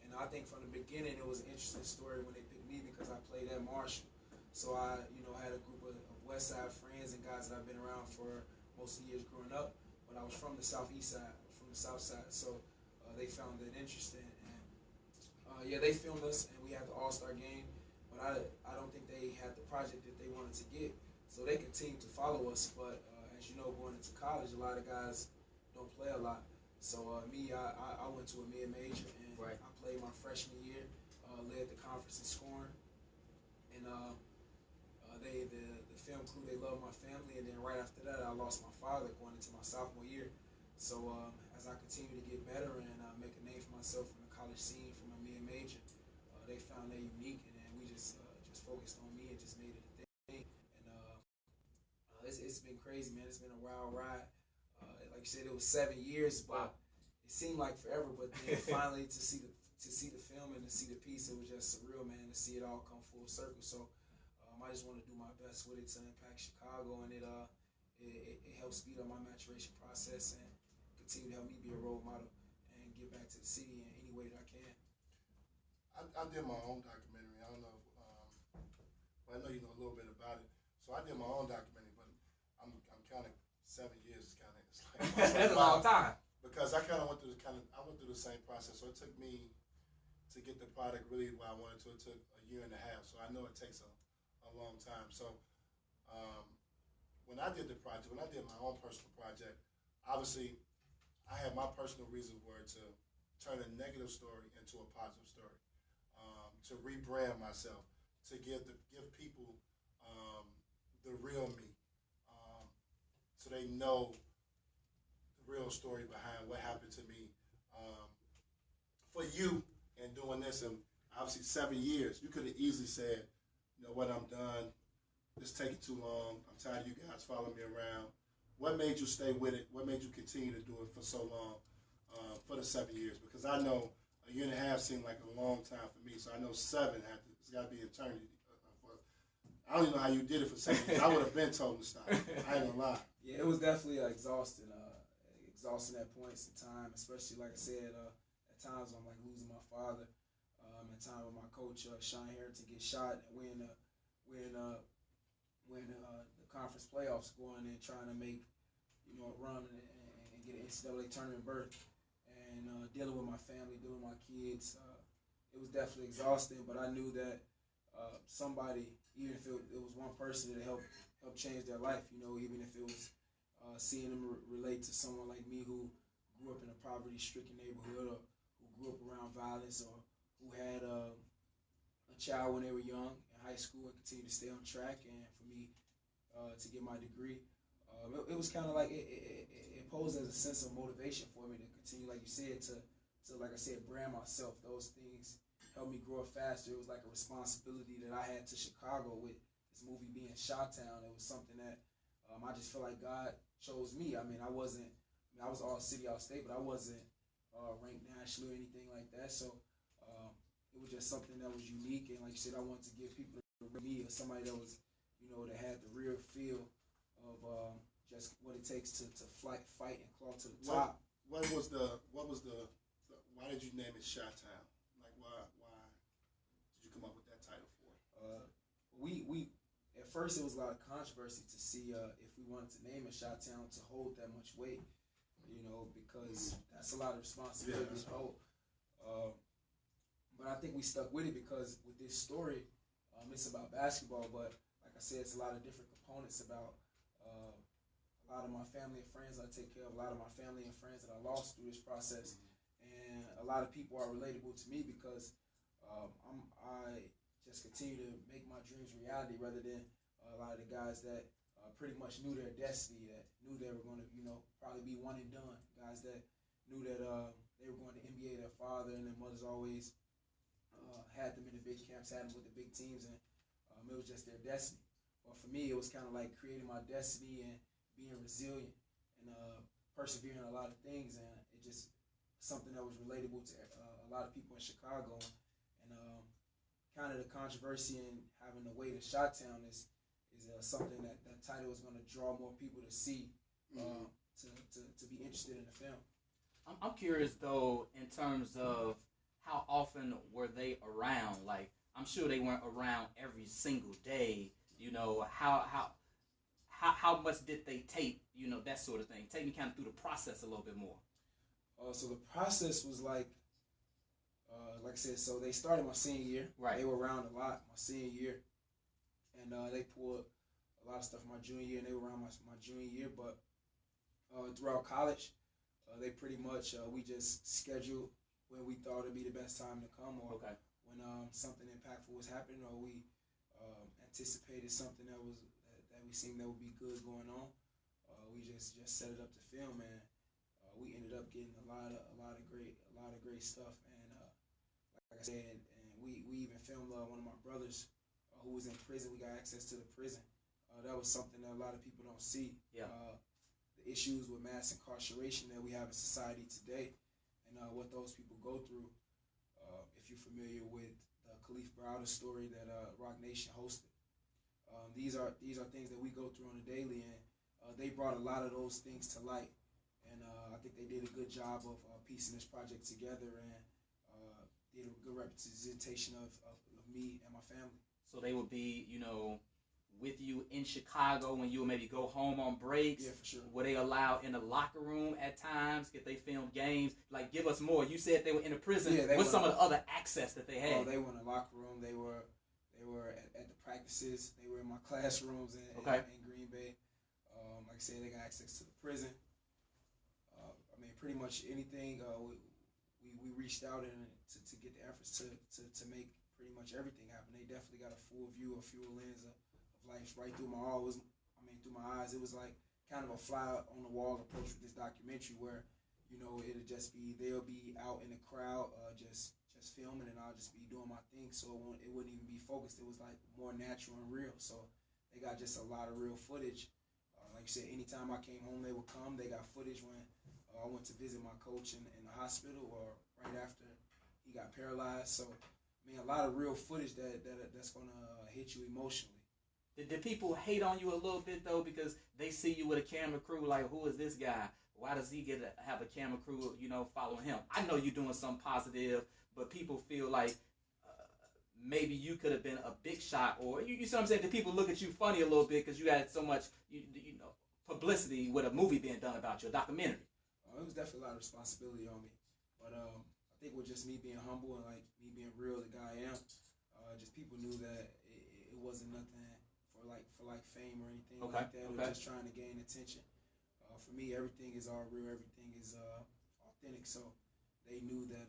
And I think from the beginning it was an interesting story when they picked me because I played at Marshall. So I, had a group of west side friends and guys that I've been around for most of the years growing up, but I was from the southeast side, from the south side. So they found it interesting, and yeah, they filmed us, and we had the All-Star game, but I don't think they had the project that they wanted to get. So they continued to follow us, but as you know, going into college, a lot of guys don't play a lot. So me, I went to a mid-major, and Right. I played my freshman year, led the conference in scoring, and the film crew, they loved my family, and then right after that, I lost my father going into my sophomore year. So as I continue to get better and make a name for myself in the college scene from a mid-major, they found that unique, and then we just focused on me and just made it a thing. And it's been crazy, man. It's been a wild ride. Like you said, it was 7 years, but it seemed like forever. But then finally, to see the film and to see the piece, it was just surreal, man. To see it all come full circle. So I just want to do my best with it to impact Chicago, and it helps speed up my maturation process and continue to help me be a role model and give back to the city in any way that I can. I did my own documentary. I don't know, but I know you know a little bit about it. So I did my own documentary, but I'm counting 7 years. It's like That's a long time. because I kind of went through the same process. So it took me to get the product really where I wanted to. It took a year and a half. So I know it takes a long time. So when I did the project, when I did my own personal project, obviously I had my personal reasons were to turn a negative story into a positive story, to rebrand myself, to give people the real me, so they know the real story behind what happened to me. For you and doing this, and obviously 7 years, you could have easily said, you know what, I'm done. It's taking too long. I'm tired of you guys following me around. What made you stay with it? What made you continue to do it for so long, for the 7 years? Because I know a year and a half seemed like a long time for me, so I know 7 it's got to be eternity. I don't even know how you did it for 7 years. I would have been told to stop. I ain't gonna lie. Yeah, it was definitely exhausting at points in time, especially like I said, at times I'm like losing my father. At times when my coach Sean Harrington gets shot, and when the conference playoffs going and trying to make a run and get an NCAA tournament berth, and dealing with my family, dealing with my kids, it was definitely exhausting. But I knew that somebody, even if it was one person that helped change their life, even if it was seeing them relate to someone like me who grew up in a poverty-stricken neighborhood, or who grew up around violence, or who had a child when they were young in high school and continued to stay on track, and for me to get my degree, it was kind of like it posed as a sense of motivation for me to continue, like you said, to like I said, brand myself. Those things helped me grow faster. It was like a responsibility that I had to Chicago with this movie being Chi-Town. It was something that I just feel like God chose me. I mean, I was all city, all state, but I wasn't ranked nationally or anything like that. So it was just something that was unique. And like you said, I wanted to give people me or somebody that was, that had the real feel of just what it takes to fight and claw to the top. Why did you name it Chi-Town? Like, why did you come up with that title for it? We at first it was a lot of controversy to see if we wanted to name it Chi-Town to hold that much weight, because that's a lot of responsibility to hold. But I think we stuck with it because with this story, it's about basketball, but like I said, it's a lot of different components about a lot of my family and friends I take care of, a lot of my family and friends that I lost through this process, and a lot of people are relatable to me because I just continue to make my dreams reality rather than a lot of the guys that pretty much knew their destiny, that knew they were going to, probably be one and done. Guys that knew that they were going to NBA, their father and their mothers always had them in the big camps, had them with the big teams, and it was just their destiny. But for me, it was kind of like creating my destiny and being resilient and persevering a lot of things, and it just something that was relatable to a lot of people in Chicago. And kind of the controversy in having the weight of Chi-Town is something that title is going to draw more people to see, to be interested in the film. I'm curious though, in terms of how often were they around? Like, I'm sure they weren't around every single day. How much did they tape? That sort of thing. Take me kind of through the process a little bit more. So the process was like I said, so they started my senior year. Right. They were around a lot my senior year, and they pulled a lot of stuff my junior year, and they were around my junior year. But throughout college, they pretty much we just scheduled when we thought it'd be the best time to come, or when something impactful was happening, or we anticipated something that we seen that would be good going on. We just set it up to film, and we ended up getting a lot of great stuff. And like I said, and we even filmed one of my brothers who was in prison. We got access to the prison. That was something that a lot of people don't see. Yeah. The issues with mass incarceration that we have in society today, and what those people go through. If you're familiar with the Khalif Browder story that Rock Nation hosted, these are things that we go through on a daily, and they brought a lot of those things to light. And I think they did a good job of piecing this project together, and did a good representation of me and my family. So they would be, with you in Chicago when you would maybe go home on breaks? Yeah, for sure. Were they allowed in the locker room at times? Could they film games? Like, give us more. You said they were in the prison. Yeah, what's some of the other access that they had? Oh, they were in the locker room. They were at the practices. They were in my classrooms in Green Bay. Like I said, they got access to the prison. Pretty much anything we reached out to get the efforts to make pretty much everything happened. They definitely got a full view, a full lens of life right through my through my eyes. It was like kind of a fly on the wall approach with this documentary where, it'll just be, they'll be out in the crowd, just filming, and I'll just be doing my thing. So it wouldn't even be focused. It was like more natural and real. So they got just a lot of real footage. Like you said, anytime I came home, they would come. They got footage when I went to visit my coach in the hospital, or right after he got paralyzed. So, a lot of real footage that's gonna hit you emotionally. Did people hate on you a little bit though, because they see you with a camera crew? Like, who is this guy? Why does he get to have a camera crew, following him? I know you're doing something positive, but people feel like maybe you could have been a big shot, or you see what I'm saying? The people look at you funny a little bit because you had so much, publicity with a movie being done about you, a documentary. It was definitely a lot of responsibility on me, but I think with just me being humble and like me being real, the guy I am, just people knew that it wasn't nothing for fame or anything like that. It was just trying to gain attention. For me, everything is all real. Everything is authentic. So they knew that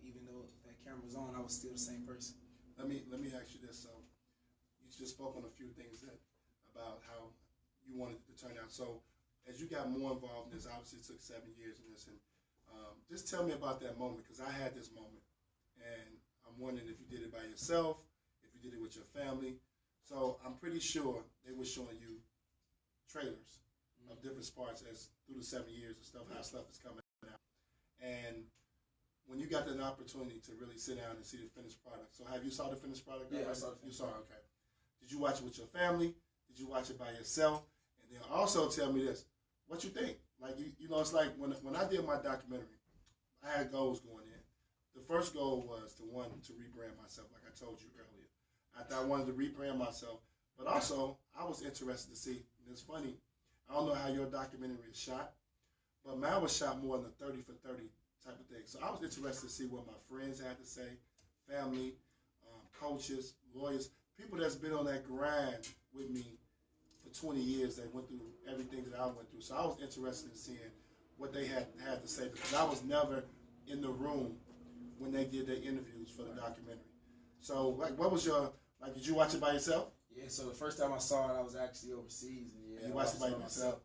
even though that camera was on, I was still the same person. Let me ask you this. So you just spoke on a few things about how you wanted it to turn out. So as you got more involved in this, obviously it took 7 years in this, and just tell me about that moment, because I had this moment, and I'm wondering if you did it by yourself, if you did it with your family. So I'm pretty sure they were showing you trailers of different parts as through the 7 years and stuff, how stuff is coming out. And when you got that opportunity to really sit down and see the finished product, so have you saw the finished product? Yeah, I saw the finished product. You saw it, okay. Did you watch it with your family? Did you watch it by yourself? And then also tell me this, what you think? Like, it's like when I did my documentary, I had goals going in. The first goal was to rebrand myself, like I told you earlier. I thought I wanted to rebrand myself, but also I was interested to see, and it's funny, I don't know how your documentary is shot, but mine was shot more in the 30 for 30 type of thing. So I was interested to see what my friends had to say, family, coaches, lawyers, people that's been on that grind with me for 20 years that went through everything that I went through. So I was interested in seeing what they had to say, because I was never in the room when they did their interviews for the documentary. So, what was did you watch it by yourself? Yeah, so the first time I saw it, I was actually overseas. And you watched it by yourself?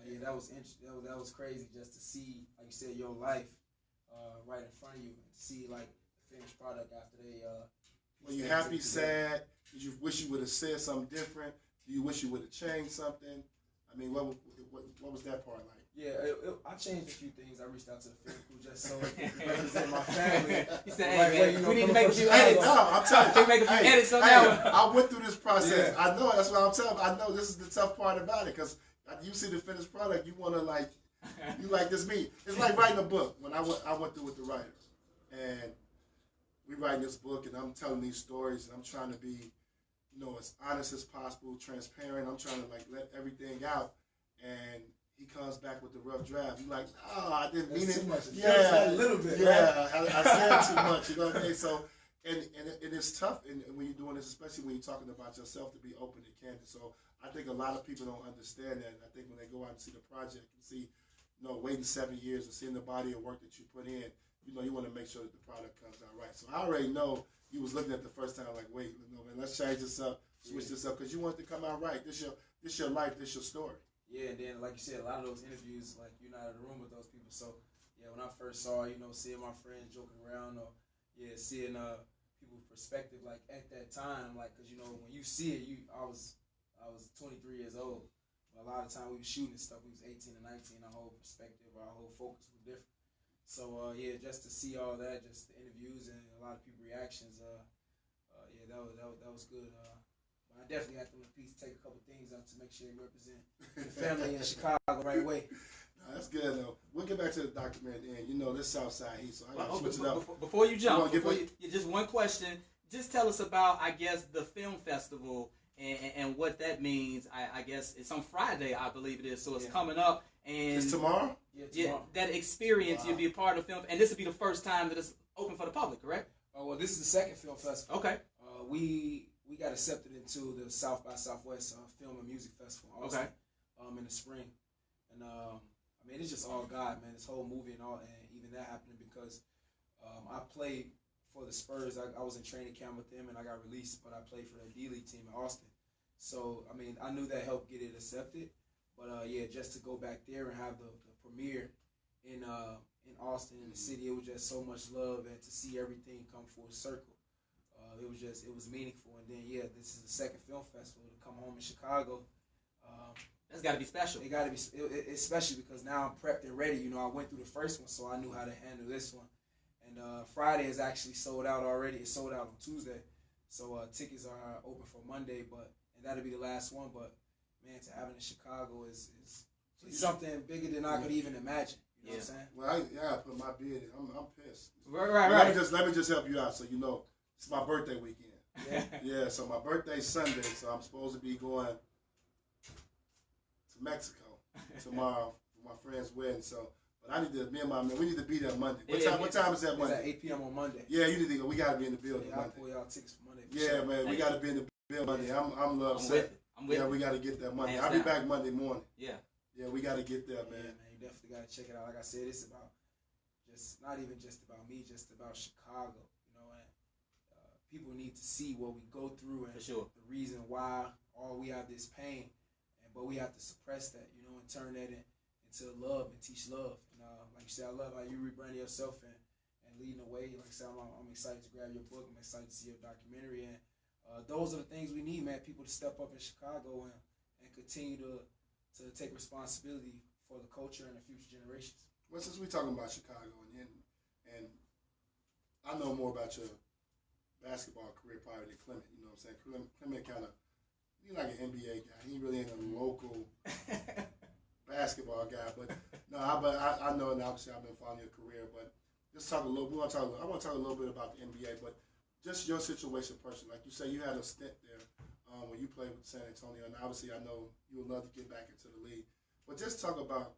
And, that was interesting. That was crazy just to see, like you said, your life right in front of you, and to see, like, the finished product after they... Were you happy, sad? Did you wish you would have said something different? Do you wish you would have changed something? I mean, what was that part like? Yeah, I changed a few things. I reached out to the film crew just so it represent my family. He said, hey, man, we need to make a few edits. No, I'm telling you. Make a few edits on that one. I went through this process. Yeah. I know, that's what I'm telling you. I know this is the tough part about it, because you see the finished product, you want to you like this me. It's like writing a book. When I went through with the writer, and we writing this book, and I'm telling these stories, and I'm trying to be, as honest as possible, transparent. I'm trying to let everything out, and he comes back with the rough draft. You're like, I didn't mean it. Too much. Yeah, a little bit. Yeah, right? I said too much. You know what I mean? So, and it's tough, and when you're doing this, especially when you're talking about yourself, to be open and candid. So I think a lot of people don't understand that. And I think when they go out and see the project and see, waiting 7 years and seeing the body of work that you put in, you want to make sure that the product comes out right. So I already know you was looking at the first time like, wait, man, let's change this up, switch this up, because you want it to come out right. This your life, this your story. Yeah, and then, like you said, a lot of those interviews, like, you're not in the room with those people. So, yeah, when I first saw, seeing my friends joking around, or, seeing people's perspective, like, at that time, like, because, when you see it, I was 23 years old. But a lot of time we were shooting stuff, we was 18 and 19, our whole perspective, our whole focus was different. So, just to see all that, just the interviews and a lot of people's reactions, that was good. I definitely have to take a couple things out to make sure you represent the family in Chicago the right way. No, that's good, though. We'll get back to the documentary, and this Southside heat, so I got to switch it up. Before you jump, just one question. Just tell us about, I guess, the film festival and what that means. I guess it's on Friday, I believe it is, so it's coming up. And it's tomorrow? Yeah, tomorrow. That experience, you'll be a part of the film, and this will be the first time that it's open for the public, correct? Well, this is the second film festival. Okay. We got accepted into the South by Southwest Film and Music Festival also, in the spring. And, it's just all God, man. This whole movie and even that happening because I played for the Spurs. I was in training camp with them, and I got released, but I played for the D-League team in Austin. So, I mean, I knew that helped get it accepted. But, just to go back there and have the premiere in Austin, in the city, it was just so much love, and to see everything come full circle. It was meaningful. And then, this is the second film festival to come home in Chicago. That's got to be special. It got to be, it's special because now I'm prepped and ready. You know, I went through the first one, so I knew how to handle this one. And Friday is actually sold out already. It's sold out on Tuesday. So tickets are open for Monday, and that'll be the last one. But, man, to have it in Chicago is something bigger than I could even imagine. You know what I'm saying? Well, I put my bid in. I'm pissed. Right. Let me just help you out so you know. It's my birthday weekend. Yeah, so my birthday's Sunday, so I'm supposed to be going to Mexico tomorrow for my friend's wedding. So, but I need to, me and my man, we need to be there Monday. What time is that Monday? It's at 8 p.m. on Monday. Yeah, you need to go. We got to be in the building I'll Monday. pull y'all tickets for Monday. Yeah, man, we got to be in the building Monday. I'm upset. I'm with Yeah, you. we got to get there Monday. Hands I'll be down. back Monday morning. Yeah. Yeah, we got to get there, man. Yeah, man, you definitely got to check it out. Like I said, it's about not even just about me, just about Chicago. You know, and people need to see what we go through and For sure. the reason why we have this pain, but we have to suppress that, you know, and turn that into love and teach love. And like you said, I love how you rebrand yourself and leading the way. Like I said, I'm excited to grab your book. I'm excited to see your documentary, and those are the things we need, man. People to step up in Chicago and continue to take responsibility for the culture and the future generations. Well, since we're talking about Chicago, and I know more about your basketball career probably than Clement, you know what I'm saying? Clement kind of, he's like an NBA guy. He really ain't a local basketball guy. But no, I know, and obviously I've been following your career. But just talk a little. I want to talk a little bit about the NBA, but just your situation personally. Like you say, you had a stint there when you played with San Antonio, and obviously I know you would love to get back into the league. But just talk about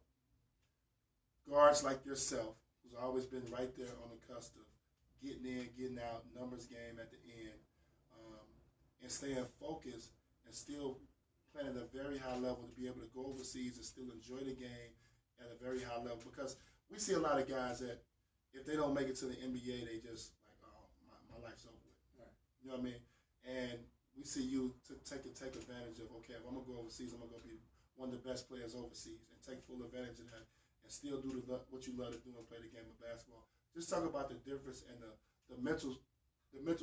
guards like yourself, who's always been right there on the cusp of getting in, getting out, numbers game at the end, and staying focused and still playing at a very high level to be able to go overseas and still enjoy the game at a very high level. Because we see a lot of guys that if they don't make it to the NBA, they just like, oh, my life's over with. Right. You know what I mean? And we see you take advantage of, okay, if I'm going to go overseas, I'm going to go be one of the best players overseas and take full advantage of that and still do what you love to do and play the game of basketball. Just talk about the difference and the mental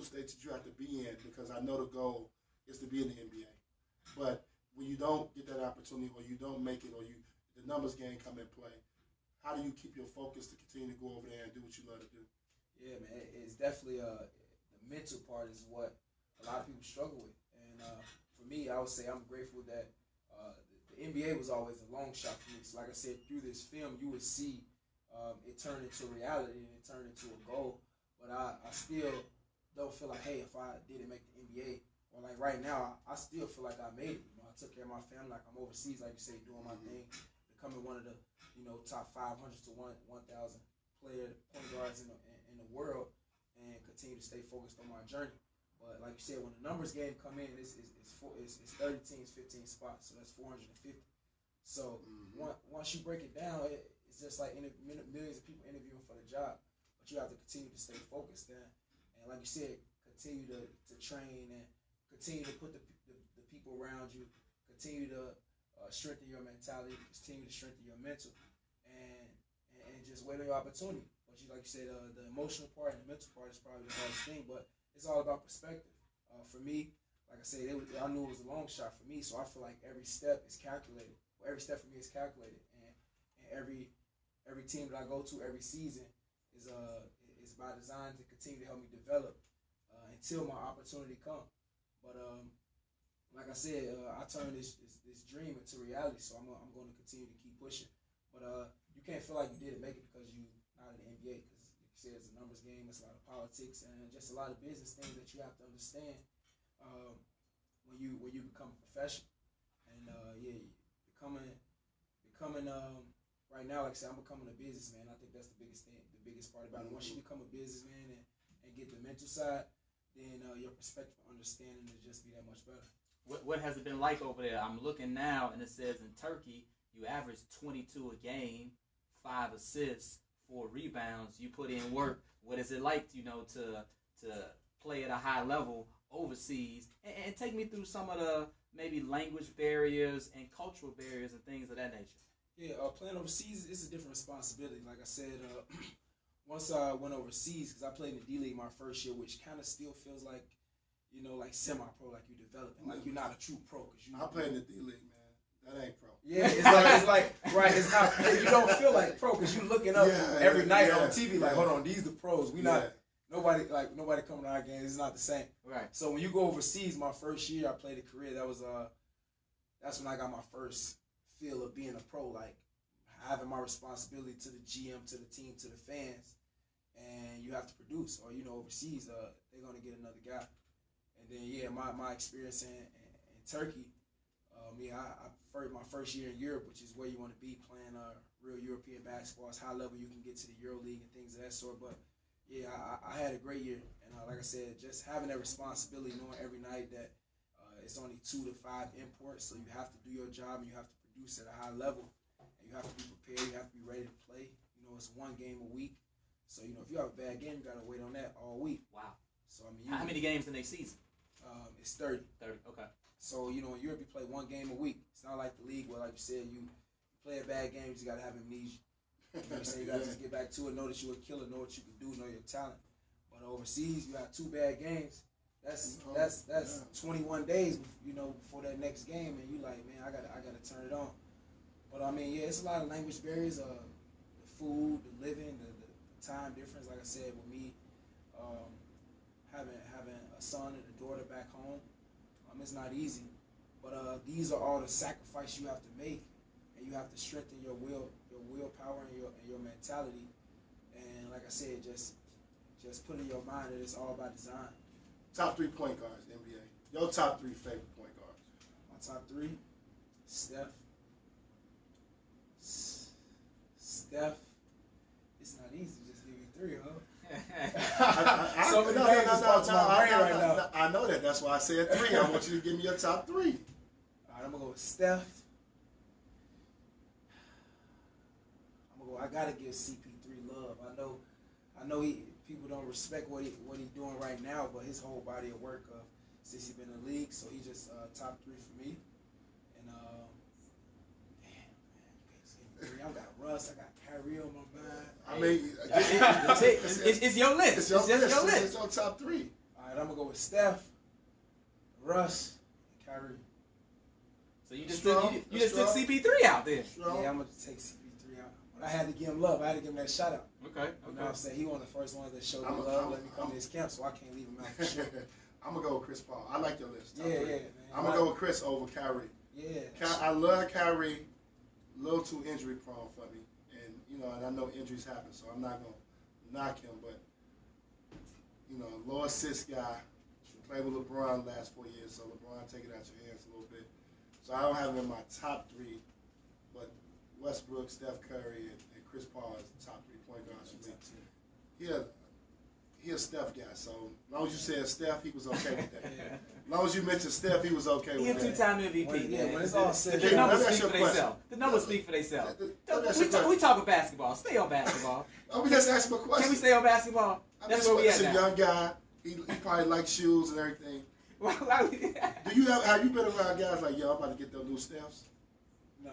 state that you have to be in, because I know the goal is to be in the NBA. But when you don't get that opportunity or you don't make it or the numbers game come in play, how do you keep your focus to continue to go over there and do what you love to do? Yeah, man, it's definitely the mental part is what a lot of people struggle with. And for me, I would say I'm grateful that the NBA was always a long shot for me. So like I said, through this film, you would see it turn into reality and it turned into a goal. But I still don't feel like, hey, if I didn't make the NBA, or like right now, I still feel like I made it. You know, I took care of my family, like I'm overseas, like you say, doing my thing, becoming one of the, top 500 to 1,000 player point guards in the world, and continue to stay focused on my journey. But like you said, when the numbers game come in, it's 30 teams, 15 spots, so that's 450. So once you break it down, it's just like millions of people interviewing for the job, but you have to continue to stay focused and like you said, continue to train and continue to put the people around you, continue to strengthen your mentality, continue to strengthen your mental, and just wait on your opportunity. But like you said, the emotional part and the mental part is probably the hardest thing, but it's all about perspective. For me, like I said, I knew it was a long shot for me, so I feel like every step is calculated. Well, every step for me is calculated, and every team that I go to every season is by design to continue to help me develop until my opportunity comes. But like I said, I turned this dream into reality, so I'm going to continue to keep pushing. But you can't feel like you didn't make it because you're not in the NBA, because like you said, it's a numbers game, it's a lot of politics, and just a lot of business things that you have to understand when you become a professional. And becoming right now, like I said, I'm becoming a businessman. I think that's the biggest thing, the biggest part about it. Once you become a businessman and get the mental side, then your perspective and understanding will just be that much better. What has it been like over there? I'm looking now, and it says in Turkey, you average 22 a game, 5 assists, 4 rebounds. You put in work. What is it like, to play at a high level overseas, and take me through some of the maybe language barriers and cultural barriers and things of that nature. Yeah, playing overseas is a different responsibility. Like I said, once I went overseas, because I played in the D League my first year, which kind of still feels like, like semi-pro, like you're developing, like you're not a true pro. I played in the D League, man. That ain't pro. Yeah, it's like right. It's not. You don't feel like pro because you're looking up every night on TV. Like, hold on, these the pros. We not. Nobody coming to our games. It's not the same. Right. So when you go overseas, my first year I played a career. That's when I got my first feel of being a pro. Like having my responsibility to the GM, to the team, to the fans, and you have to produce. Or overseas, they're gonna get another guy. And then my experience in Turkey. My first year in Europe, which is where you want to be playing real European basketball. It's high level. You can get to the Euro League and things of that sort. But yeah, I had a great year, and like I said, just having that responsibility, knowing every night that it's only 2 to 5 imports, so you have to do your job and you have to produce at a high level, and you have to be prepared. You have to be ready to play. It's 1 game a week, so if you have a bad game, you got to wait on that all week. Wow. So how many games in a season? It's 30. 30. Okay. So in Europe you play 1 game a week. It's not like the league where, like you said, you play a bad game, you just got to have amnesia. You know what I'm saying? You got to just get back to it, know that you're a killer, know what you can do, know your talent. But overseas, you have 2 bad games. That's 21 days, before that next game, and you like, man, I gotta turn it on. But it's a lot of language barriers, the food, the living, the time difference. Like I said, with me, having a son and a daughter back home, it's not easy. But these are all the sacrifices you have to make, and you have to strengthen your willpower and your mentality. And like I said, just put in your mind that it's all about design. Top 3 point guards, NBA. Your top 3 favorite point guards. My top 3, Steph. It's not easy. Just give me 3, huh? So many names pop to my brain right now. I know that. That's why I said 3. I want you to give me your top 3. All right, I'm gonna go with Steph. I gotta give CP3 love. I know people don't respect what he doing right now, but his whole body of work since he's been in the league, so he's just top 3 for me. And I got Russ, I got Kyrie on my mind. I mean, it's your list. It's your list. It's your top 3. All right, I'm gonna go with Steph, Russ, and Kyrie. So you just took CP3 out there. Yeah, I'm gonna take CP3 out. But I had to give him love. I had to give him that shout out. Okay. You know what I'm saying? He one of the first ones that showed me love. Let me come to his camp, so I can't leave him out for sure. I'm gonna go with Chris Paul. I like your list. Yeah, man. I'm gonna go with Chris over Kyrie. Yeah. I love Kyrie. A little too injury prone for me, and and I know injuries happen, so I'm not gonna knock him. But low assist guy, played with LeBron the last 4 years, so LeBron take it out your hands a little bit. So I don't have him in my top 3, but Westbrook, Steph Curry, and Chris Paul is the top 3 point guards for me. He a Steph guy, so as long as you said Steph, he was okay with that. As long as you mentioned Steph, he was okay with that. He a 2-time MVP. When it's all said, the numbers speak for themselves. The numbers speak for themselves. We talking basketball. Stay on basketball. We just asked him a question. Can we stay on basketball? That's where we at now. He's a young guy. He probably likes shoes and everything. Have you been around guys like, yo, I'm about to get those new Stephs? No.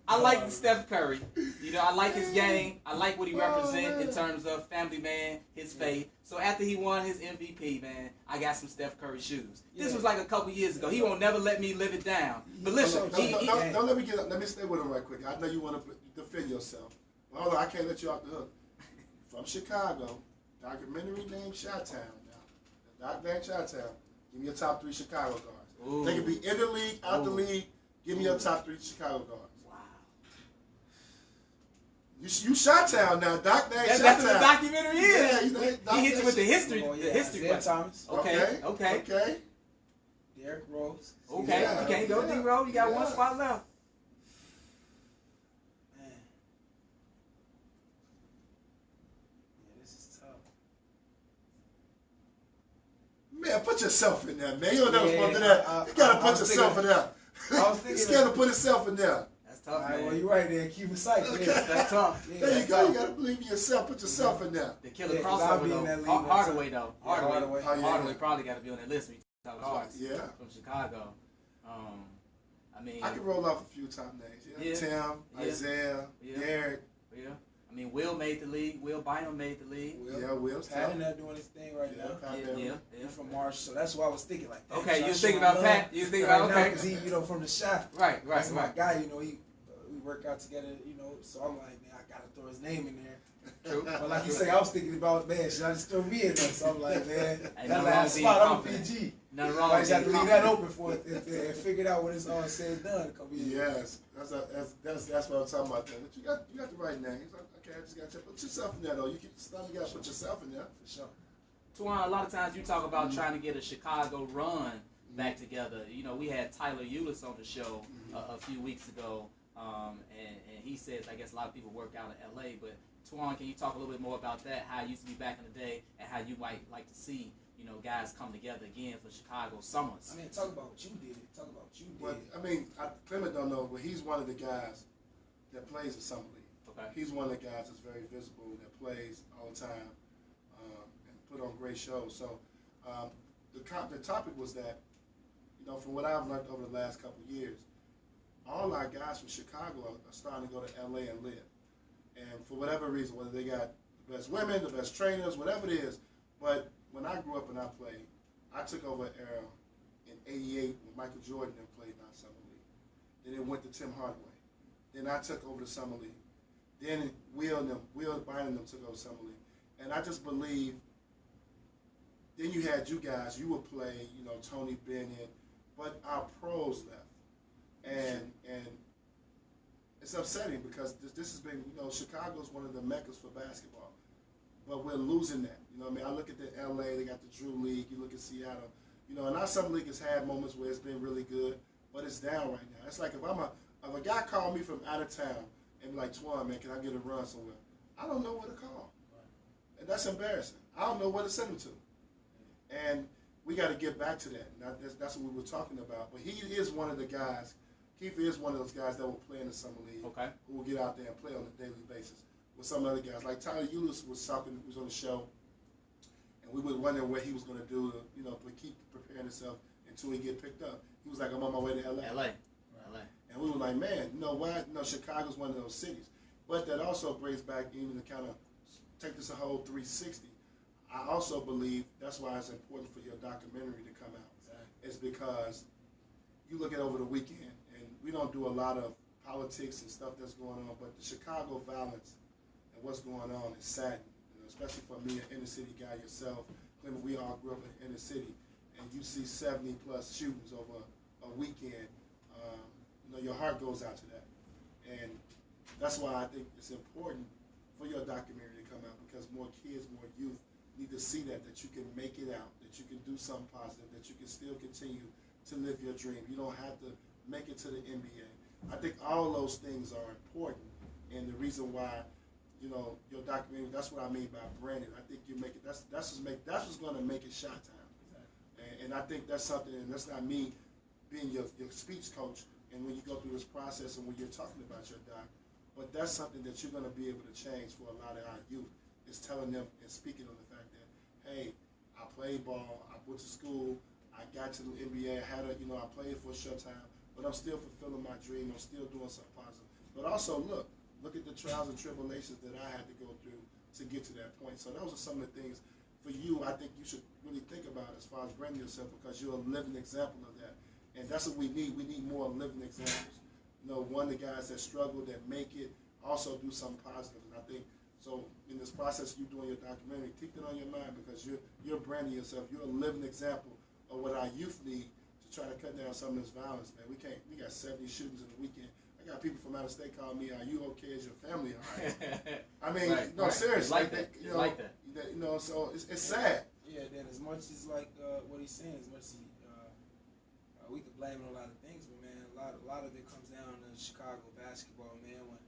I like Steph Curry. I like his game. I like what he represents in terms of family man, his faith. So after he won his MVP, man, I got some Steph Curry shoes. This was like a couple years ago. He won't never let me live it down. But listen, don't let me get up. Let me stay with him right quick. I know you want to defend yourself. Well, hold on, I can't let you off the hook. From Chicago, documentary named Chi-Town. Now, Doc named Chi-Town. Give me your top 3 Chicago guards. Ooh. They can be in the league, out the league. Give me your top 3 Chicago guards. You Chi-Town now, Doc named Chi-Town. That's what the documentary is. Yeah, he hits you with the history. The history. Thomas. Okay. Derrick Rose. Okay. Yeah. You can't go D-Rose. You got one spot left. Man. Yeah, this is tough. Man, put yourself in there, man. You don't know what's going to do that. You got to put yourself in there. He's scared to put himself in there. That's tough, All right, man. well, you're right there. Keifer Sykes. Okay. Yeah. That's tough. Yeah, There you that's go. You tough. got to believe in yourself. Put yourself in there. The killer Yeah, 'cause I'll crossover be in though. that league one Hardaway time. though. Yeah, Hardaway. Oh, yeah. Hardaway probably got to be on that list. We talk about Yeah. from Chicago. I mean, I can roll off a few top names. Yeah. Tim, Yeah. Isaiah, Yeah. Garrett. yeah. I mean, Will made the league. Will Bynum made the league. Yeah, Will's Pat tough. in there doing his thing right now. Pat Yeah, Beverly. yeah. He from Marsh, so that's why I was thinking like that. Okay, So you I was thinking show him about love Pat? You was thinking right about now okay. because he, from the shop. Right, That's my right. guy. We work out together. So I'm like, man, I gotta throw his name in there. True. But like you say, I was thinking about, man, should I just throw me in there? So I'm like, man, Ain't that nothing wrong last with being spot, I'm a confident. PG. Nothing wrong I with just have to being leave that confident. open for it and figure it out when it's all said and done. Yes, that's what I'm talking about. There, but you got the right name. It's like, okay, I just got to put yourself in there though. You keep the stuff. You got to put yourself in there. For sure. Twan, a lot of times you talk about trying to get a Chicago run back together. We had Tyler Eulis on the show a few weeks ago, and he says I guess a lot of people work out in LA. But Twan, can you talk a little bit more about that? How it used to be back in the day, and how you might like to see guys come together again for Chicago summers. I mean, talk about what you did. But I mean, Clement don't know, but he's one of the guys that plays in summer league. Okay. He's one of the guys that's very visible, that plays all the time, and put on great shows. So the topic was that, from what I've learned over the last couple of years, all our guys from Chicago are starting to go to LA and live. And for whatever reason, whether they got the best women, the best trainers, whatever it is, but when I grew up and I played, I took over an era in '88 when Michael Jordan then played in our summer league. Then it went to Tim Hardaway. Then I took over the summer league. Then Will Bynum them took over summer league. And I just believe, then you had you guys, you would play, Tony Bennett, but our pros left. And it's upsetting because this has been, Chicago's one of the meccas for basketball. But we're losing that. I look at the LA, they got the Drew League, you look at Seattle. And our summer league has had moments where it's been really good, but it's down right now. It's like if a guy called me from out of town and be like, Twan, man, can I get a run somewhere? I don't know where to call. Right. And that's embarrassing. I don't know where to send him to. And we got to get back to that. Now, that's what we were talking about. But he is one of the guys, Keifer is one of those guys that will play in the summer league, okay, who will get out there and play on a daily basis with some other guys. Like Tyler Eulis was on the show, and we were wondering what he was going to do to keep preparing himself until he get picked up. He was like, I'm on my way to LA. LA. And we were like, man, why? Chicago's one of those cities. But that also brings back, even to kind of take this a whole 360. I also believe that's why it's important for your documentary to come out. Exactly. It's because you look at over the weekend, and we don't do a lot of politics and stuff that's going on, but the Chicago violence and what's going on is saddening, especially for me, an inner city guy yourself. Clement, we all grew up in the inner city, and you see 70+ shootings over a weekend. Your heart goes out to that. And that's why I think it's important for your documentary to come out, because more kids, more youth need to see that you can make it out, that you can do something positive, that you can still continue to live your dream. You don't have to make it to the NBA. I think all those things are important, and the reason why, your documentary, that's what I mean by branding. I think you make it, that's what's going to make it shot time. Exactly. And I think that's something, and that's not me being your speech coach, and when you go through this process and when you're talking about your doc, but that's something that you're going to be able to change for a lot of our youth, is telling them and speaking on the fact that, hey, I played ball, I went to school, I got to the NBA, I played for a short time, but I'm still fulfilling my dream, I'm still doing something positive. But also, look at the trials and tribulations that I had to go through to get to that point. So those are some of the things for you I think you should really think about as far as branding yourself, because you're a living example of that. And that's what we need. We need more living examples. One of the guys that struggle, that make it, also do something positive. And I think, so in this process of you doing your documentary, keep that on your mind, because you're branding yourself. You're a living example of what our youth need to try to cut down some of this violence, man. We got 70 shootings in the weekend. I got people from out of state calling me, are you okay? Is your family all right? I mean, right. Seriously. It's like that. So it's sad. Yeah, then as much as like what he's saying, as much as we could blame it on a lot of things, but man, a lot of it comes down to Chicago basketball, man. When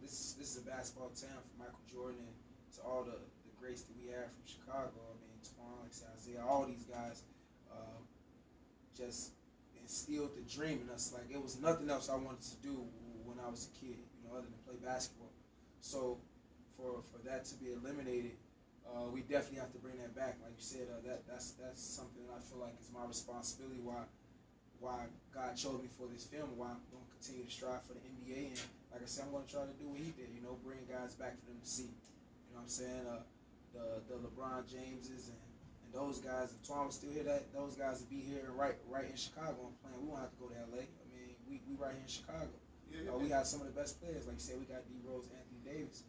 this is a basketball town for Michael Jordan and to all the greats that we have from Chicago. I mean, Antoine, Isaiah, all these guys just instilled the dream in us. Like, it was nothing else I wanted to do when when I was a kid, other than play basketball. So for that to be eliminated, we definitely have to bring that back. Like you said, that's something that I feel like is my responsibility. Why God chose me for this film. Why I'm going to continue to strive for the NBA. And like I said, I'm going to try to do what he did. Bring guys back for them to see. You know what I'm saying? The LeBron Jameses and those guys. If Antoine was still here, those guys would be here right in Chicago and playing. We won't have to go to LA. I mean, we right here in Chicago. We got some of the best players. Like you said, we got D Rose, Anthony Davis.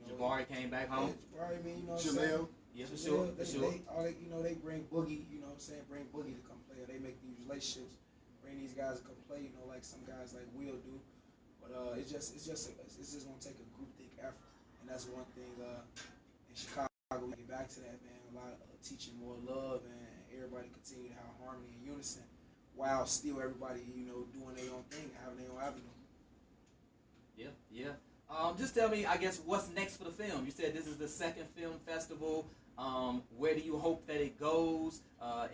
Jabari came back home. Jabari, Jahlil. Yeah, for sure. They bring Boogie. Bring Boogie to come play. They make these relationships. Bring these guys to come play. Like some guys like Will do. But it's just gonna take a group think effort, and that's one thing in Chicago. We get back to that, man. A lot of teaching more love and everybody continue to have harmony and unison, while still everybody doing their own thing, having their own avenue. Yeah. Just tell me, I guess, what's next for the film? You said this is the second film festival. Where do you hope that it goes? Are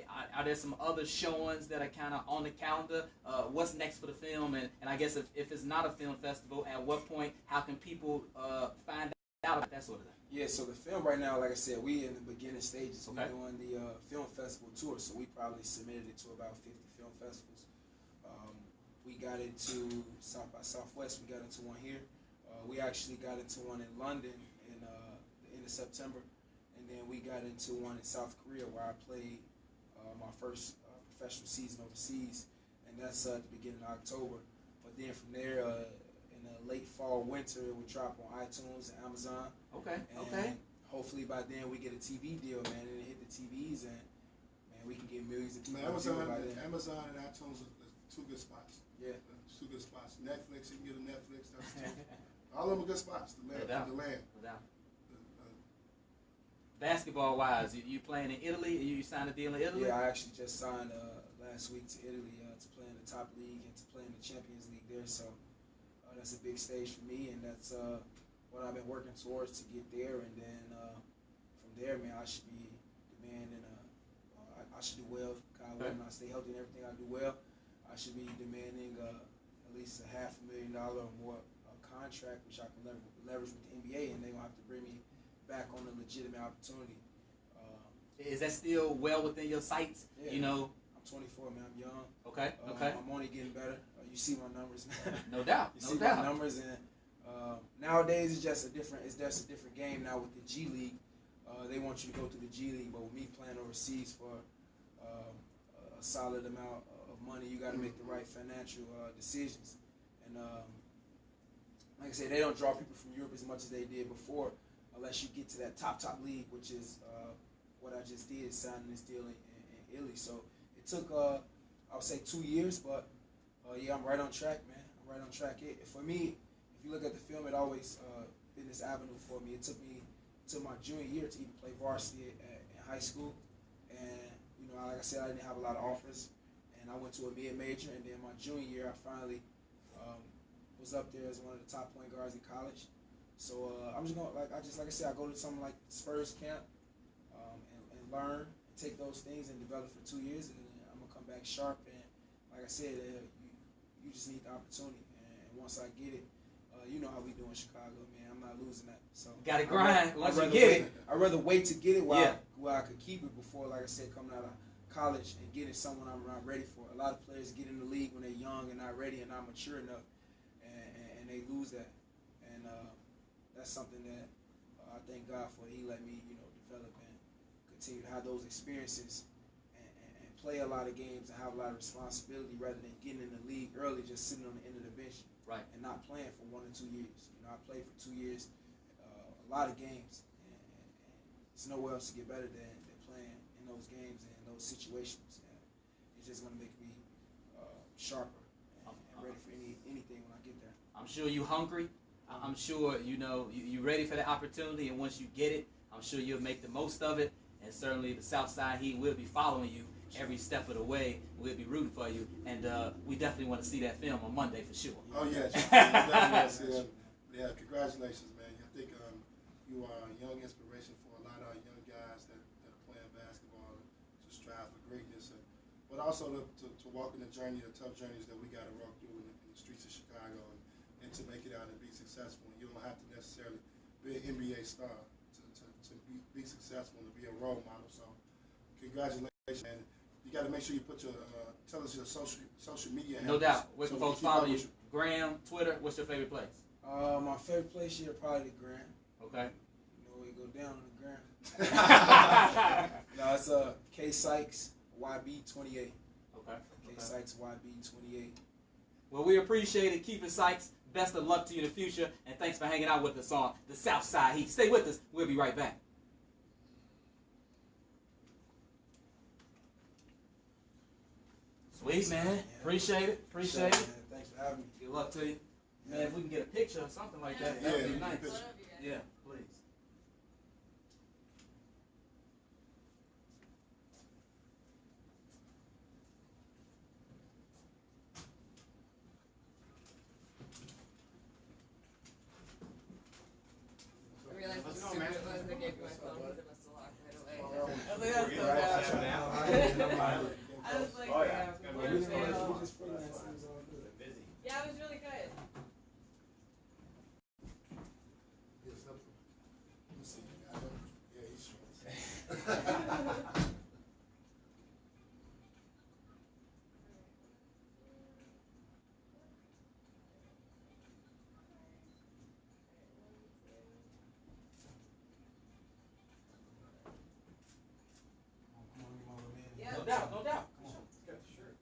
there some other showings that are kind of on the calendar? What's next for the film? And I guess if it's not a film festival, at what point, how can people find out about that sort of thing? Yeah, so the film right now, like I said, we in the beginning stages. Okay. We're doing the film festival tour, so we probably submitted it to about 50 film festivals. We got into South by Southwest. We got into one here. We actually got into one in London in the end of September. And then we got into one in South Korea where I played my first professional season overseas. And that's at the beginning of October. But then from there, in the late fall, winter, it would drop on iTunes and Amazon. Okay. Hopefully by then we get a TV deal, man, and it hit the TVs, and man, we can get millions of people. Amazon and iTunes are two good spots. Yeah, two good spots. Netflix, you can get a Netflix. That's two. All of them are good spots. The land. Basketball wise, you playing in Italy? You signed a deal in Italy? Yeah, I actually just signed last week to Italy to play in the top league and to play in the Champions League there. So that's a big stage for me, and that's what I've been working towards to get there. And then from there, man, I should be demanding. I should do well. God willing, I stay healthy and everything. I do well. I should be demanding at least $500,000 or more contract, which I can leverage with the NBA, and they're gonna have to bring me back on a legitimate opportunity. Is that still well within your sights? Yeah, I'm 24, man. I'm young. Okay. I'm only getting better. You see my numbers, man. No doubt. You see my numbers, and nowadays it's just a different game now with the G League. They want you to go to the G League, but with me playing overseas for a solid amount of money, you got to make the right financial decisions. And like I said, they don't draw people from Europe as much as they did before, unless you get to that top league, which is what I just did, signing this deal in Italy. So it took, I would say, 2 years, but yeah, I'm right on track, man. I'm right on track. For me, if you look at the film, it always been this avenue for me. It took me to my junior year to even play varsity in high school, and like I said, I didn't have a lot of offers, and I went to a mid-major, and then my junior year, I finally was up there as one of the top point guards in college. So I'm just gonna, like I said, I go to something like Spurs camp and learn, and take those things and develop for 2 years, and then I'm gonna come back sharp. And like I said, you just need the opportunity, and once I get it, you know how we do in Chicago, man. I'm not losing that. So gotta grind. Once you get it, I'd rather wait to get it while I could keep it before, like I said, coming out of college and getting someone I'm not ready for. A lot of players get in the league when they're young and not ready and not mature enough, and they lose that. And that's something that I thank God for. He let me, develop and continue to have those experiences and play a lot of games and have a lot of responsibility rather than getting in the league early, just sitting on the end of the bench. Right. And not playing for 1 or 2 years. I played for 2 years, a lot of games, and it's nowhere else to get better than playing in those games and in those situations. And it's just going to make me sharper and ready for anything when I get there. I'm sure you're hungry. I'm sure you're ready for the opportunity, and once you get it, I'm sure you'll make the most of it. And certainly the Southside Heat will be following you every step of the way. We'll be rooting for you, and we definitely want to see that film on Monday for sure. Oh yes, yeah. Congratulations, man. I think you are a young inspiration for a lot of young guys that are playing basketball to strive for greatness, but also to walk in the journey, the tough journeys that we got to walk through in the streets of Chicago. And to make it out and be successful. You don't have to necessarily be an NBA star to be successful and to be a role model. So, congratulations. And you got to make sure you put your tell us your social media handles. No doubt. Where can so folks follow you? Gram, Twitter. What's your favorite place? My favorite place here probably the Gram. Okay. You know, we go down on the Gram. No, it's K Sykes YB28. Okay. K Sykes YB28. Well, we appreciate it. Keifer Sykes, best of luck to you in the future, and thanks for hanging out with us on the Southside Heat. Stay with us. We'll be right back. Sweet, man. Appreciate it. Appreciate it. Man. Thanks for having me. Good luck to you. Man, if we can get a picture or something like that, that would be nice. Yeah, please. I realized how stupid it was they gave me my phone because it must have locked right away. I was like, that's so bad. I was like, yeah, we're fail. Yeah, it was really good. Yeah, he's short. Yeah. No doubt, no doubt. Come on. Got the shirt.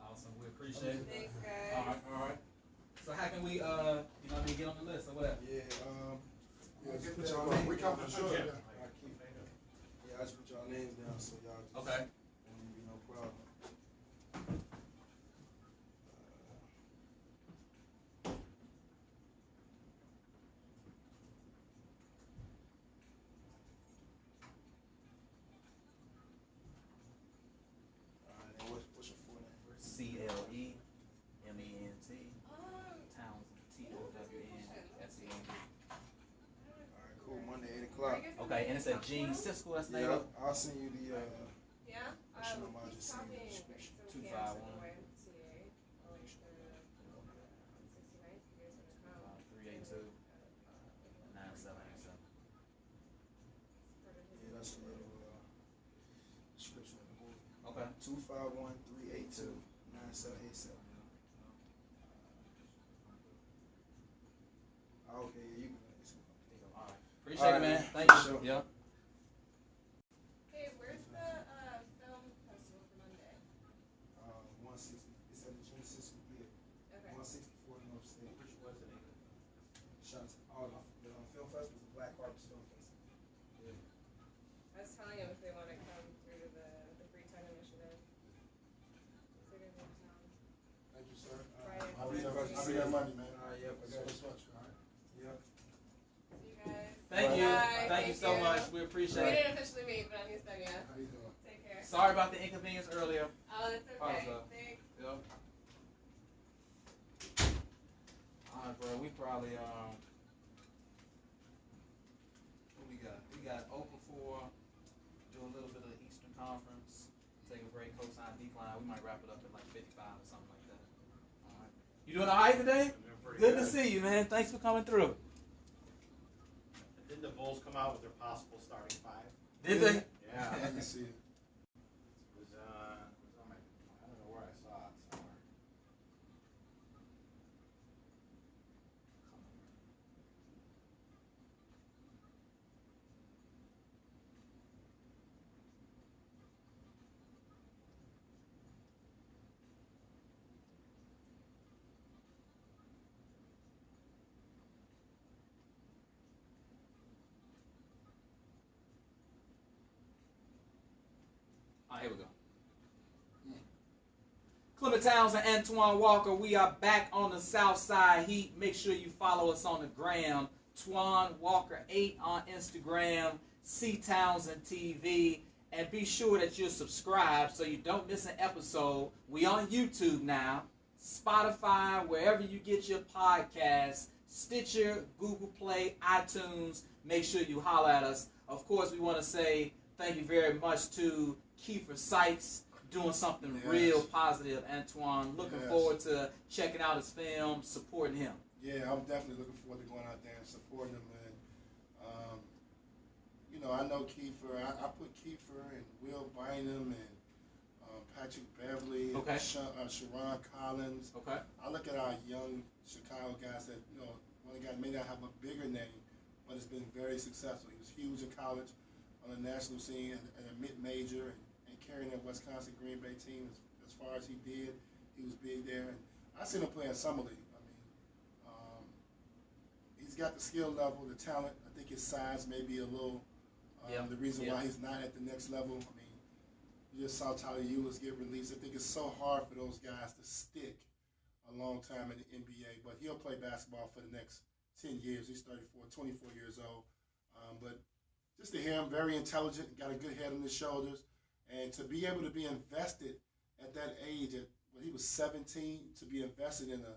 Awesome. We appreciate it. Thanks, All guys. right, all right. So how can we, get on the list or whatever? Yeah, Yeah, just get put that y'all one. names We come down. for sure. Yeah, I just put y'all names down so y'all just Okay. won't be no problem. Alright, and what's your full name? CLEMENT, Townsend, Alright, cool. Monday, 8 o'clock. Okay, and it's at Gene Siskel, that's named Yeah, up. I'll send you the Yeah? I should know mine, He's just send me the talking description. some 251. camps in the YMCA. On 69th. You guys want to come? 382 9787. Yeah, that's a little description of the movie. Okay. 251-382-9787. Okay, yeah, you can. All right. Appreciate All it, right, man. man. Thank you. Sure. Yep. Hey, where's the film festival for Monday? 160. It's at the Gene Siskel Theater. Okay. 164 North State. Which was it? Shots. Oh, the film festival is the Black Harvest Film Festival. Yeah. I was telling him if they want to come through to the Freetown Initiative. They're going to be in town. Thank you, sir. Friday. I'll be there Monday, man. All right, yep, I got Thanks you. so much. All right. Yep. See you guys. Thank you. Bye. Thank you so much. We We appreciate it. didn't officially meet, but I'm used to you. How you doing? Take care. Sorry about the inconvenience earlier. Oh, that's okay. Pause, Thanks. Yep. All right, bro. We probably what we got? We got Okafor. Do a little bit of the Eastern Conference. Take a break. Cosign decline. We might wrap it up at like 55 or something like that. All right. You doing all right today? Good to see you, man. Thanks for coming through. Didn't the Bulls come out with their possible starting five? Did they? Yeah. I can see it. It was on my, I don't know where I saw it somewhere. All right, here we go. Clement Townsend and Antoine Walker, we are back on the Southside Heat. Make sure you follow us on the gram. Twan Walker 8 on Instagram, C Townsend TV, and be sure that you're subscribed so you don't miss an episode. We on YouTube now, Spotify, wherever you get your podcasts, Stitcher, Google Play, iTunes. Make sure you holler at us. Of course, we want to say thank you very much to Keifer Sykes doing something real positive. Antoine, looking forward to checking out his film, supporting him. Yeah, I'm definitely looking forward to going out there and supporting him, man. I know Keifer. I put Keifer and Will Bynum and Patrick Beverly, Sharon Collins. Okay. I look at our young Chicago guys that, one guy may not have a bigger name, but has been very successful. He was huge in college, on the national scene, and a mid-major, and carrying that Wisconsin Green Bay team as far as he did. He was big there. And I seen him play in Summer League. He's got the skill level, the talent. I think his size may be a little the reason why he's not at the next level. You just saw Tyler Eulis get released. I think it's so hard for those guys to stick a long time in the NBA, but he'll play basketball for the next 10 years. He's 24 years old. But just to hear him, very intelligent, got a good head on his shoulders, and to be able to be invested at that age, when he was 17, to be invested in a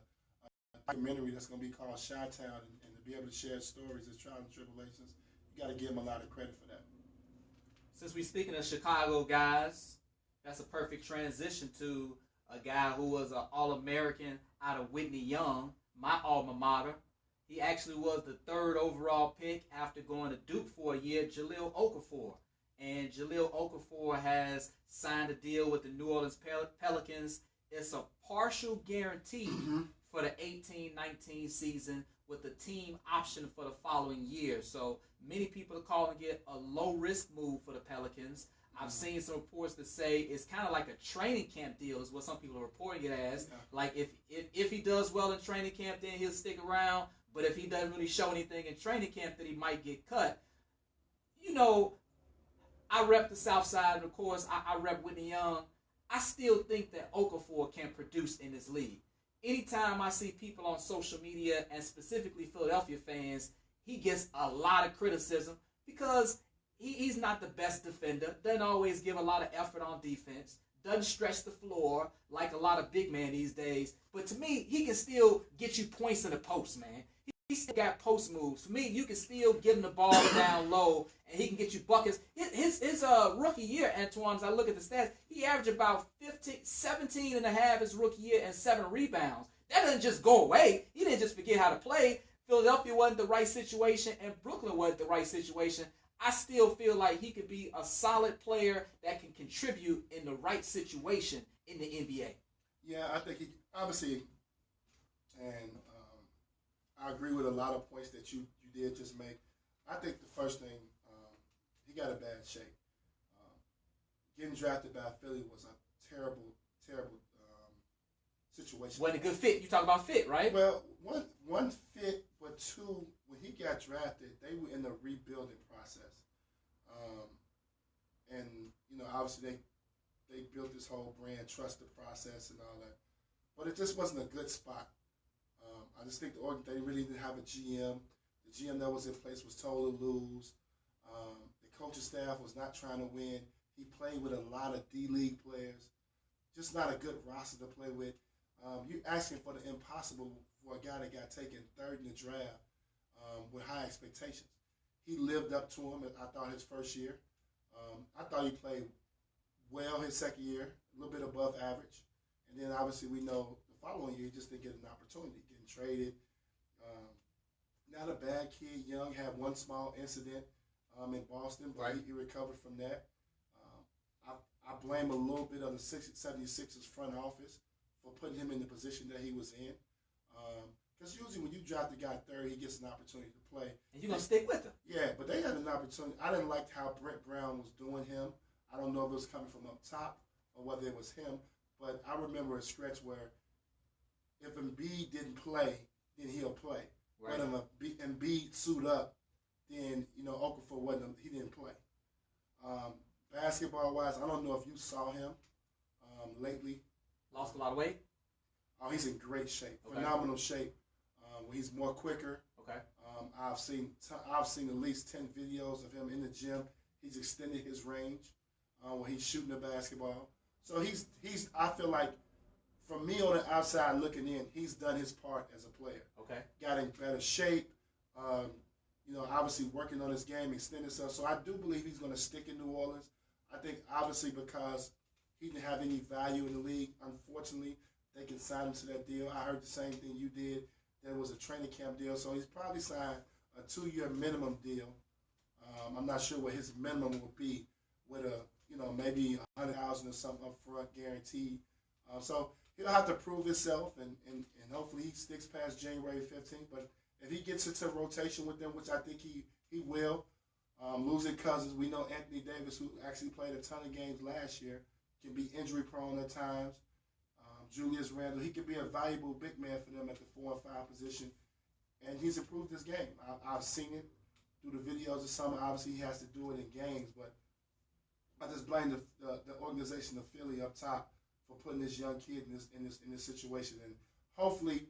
documentary that's going to be called Chi-Town, and to be able to share stories, his trials and tribulations, you got to give him a lot of credit for that. Since we're speaking of Chicago guys, that's a perfect transition to a guy who was an All-American out of Whitney Young, my alma mater. He actually was the 3rd overall pick after going to Duke for a year, Jahlil Okafor. And Jahlil Okafor has signed a deal with the New Orleans Pelicans. It's a partial guarantee for the 18-19 season with the team option for the following year. So many people are calling it a low-risk move for the Pelicans. I've seen some reports that say it's kind of like a training camp deal is what some people are reporting it as. Like if he does well in training camp, then he'll stick around. But if he doesn't really show anything in training camp, then he might get cut. I rep the Southside, and of course, I rep Whitney Young. I still think that Okafor can produce in this league. Anytime I see people on social media, and specifically Philadelphia fans, he gets a lot of criticism because he's not the best defender, doesn't always give a lot of effort on defense, doesn't stretch the floor like a lot of big men these days. But to me, he can still get you points in the post, man. He still got post moves. For me, you can still give him the ball down low, and he can get you buckets. His rookie year, Antoine, as I look at the stats, he averaged about 17 and a half his rookie year and 7 rebounds. That doesn't just go away. He didn't just forget how to play. Philadelphia wasn't the right situation, and Brooklyn wasn't the right situation. I still feel like he could be a solid player that can contribute in the right situation in the NBA. Yeah, I think he obviously, and I agree with a lot of points that you did just make. I think the first thing, he got a bad shape. Getting drafted by Philly was a terrible situation. Wasn't a good fit. You talk about fit, right? Well, one fit, but two, when he got drafted, they were in the rebuilding process. And, obviously they built this whole brand, trust the process and all that. But it just wasn't a good spot. I just think they really didn't have a GM. The GM that was in place was told to lose. The coaching staff was not trying to win. He played with a lot of D-League players. Just not a good roster to play with. You're asking for the impossible for a guy that got taken 3rd in the draft with high expectations. He lived up to him, I thought, his first year. I thought he played well his second year, a little bit above average. And then, obviously, we know the following year he just didn't get an opportunity, getting traded. Not a bad kid. Young had one small incident in Boston, but he recovered from that. I blame a little bit of the 76ers front office for putting him in the position that he was in. Because usually when you draft the guy 3rd, he gets an opportunity to play. And you're going to stick with him. Yeah, but they had an opportunity. I didn't like how Brett Brown was doing him. I don't know if it was coming from up top or whether it was him. But I remember a stretch where if Embiid didn't play, then he'll play. Right. When Embiid suit up, then, Okafor he didn't play. Basketball-wise, I don't know if you saw him lately. Lost a lot of weight? Oh, he's in great shape, okay. Phenomenal shape. He's more quicker. Okay. I've seen at least 10 videos of him in the gym. He's extended his range when he's shooting the basketball. So I feel like, from me on the outside looking in, he's done his part as a player. Okay. Got in better shape. obviously working on his game, extending himself. So I do believe he's going to stick in New Orleans. I think obviously because he didn't have any value in the league, unfortunately, they can sign him to that deal. I heard the same thing you did. There was a training camp deal, so he's probably signed a 2-year minimum deal. I'm not sure what his minimum will be with maybe $100,000 or something up front guaranteed. So he'll have to prove himself, and hopefully he sticks past January 15th. But if he gets into rotation with them, which I think he will, losing Cousins, we know Anthony Davis, who actually played a ton of games last year, can be injury prone at times. Julius Randle, he could be a valuable big man for them at the 4 and 5 position, and he's improved his game. I've seen it through the videos of summer. Obviously, he has to do it in games, but I just blame the organization of Philly up top for putting this young kid in this situation, and hopefully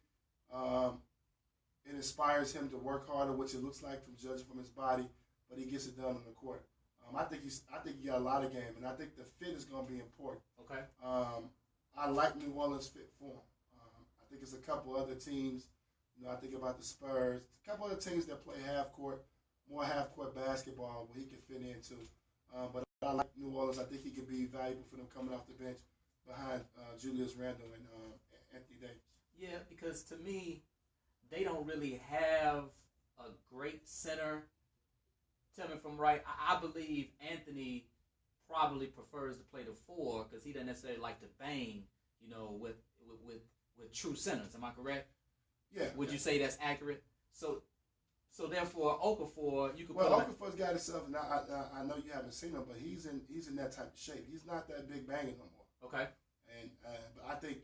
it inspires him to work harder, which it looks like from judging from his body, but he gets it done on the court. I think he got a lot of game, and I think the fit is going to be important. Okay. I like New Orleans' fit for him. I think it's a couple other teams. I think about the Spurs, a couple other teams that play more half-court basketball where he can fit into. But I like New Orleans. I think he could be valuable for them coming off the bench behind Julius Randle and Anthony Davis. Yeah, because to me, they don't really have a great center. Tell me if I'm right. I believe Anthony probably prefers to play the 4 because he doesn't necessarily like to bang, with true centers. Am I correct? Yeah. Would you say that's accurate? So therefore, Okafor, you could. Well, Okafor's got himself. Now I know you haven't seen him, but he's in that type of shape. He's not that big banger no more. Okay. And but I think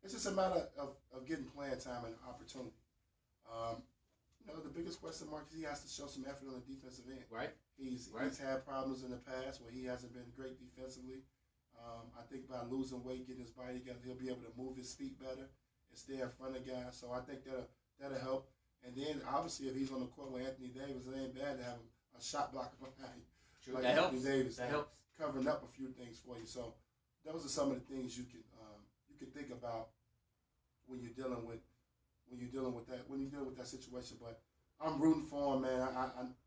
it's just a matter of getting playing time and opportunity. The biggest question mark is he has to show some effort on the defensive end. Right. He's had problems in the past where he hasn't been great defensively. I think by losing weight, getting his body together, he'll be able to move his feet better and stay in front of guys. So I think that'll help. And then obviously if he's on the court with Anthony Davis, it ain't bad to have a shot blocker behind True. like that Anthony helps. Davis. That helps. Covering up a few things for you. So those are some of the things you can think about when you're dealing with that situation. But I'm rooting for him, man.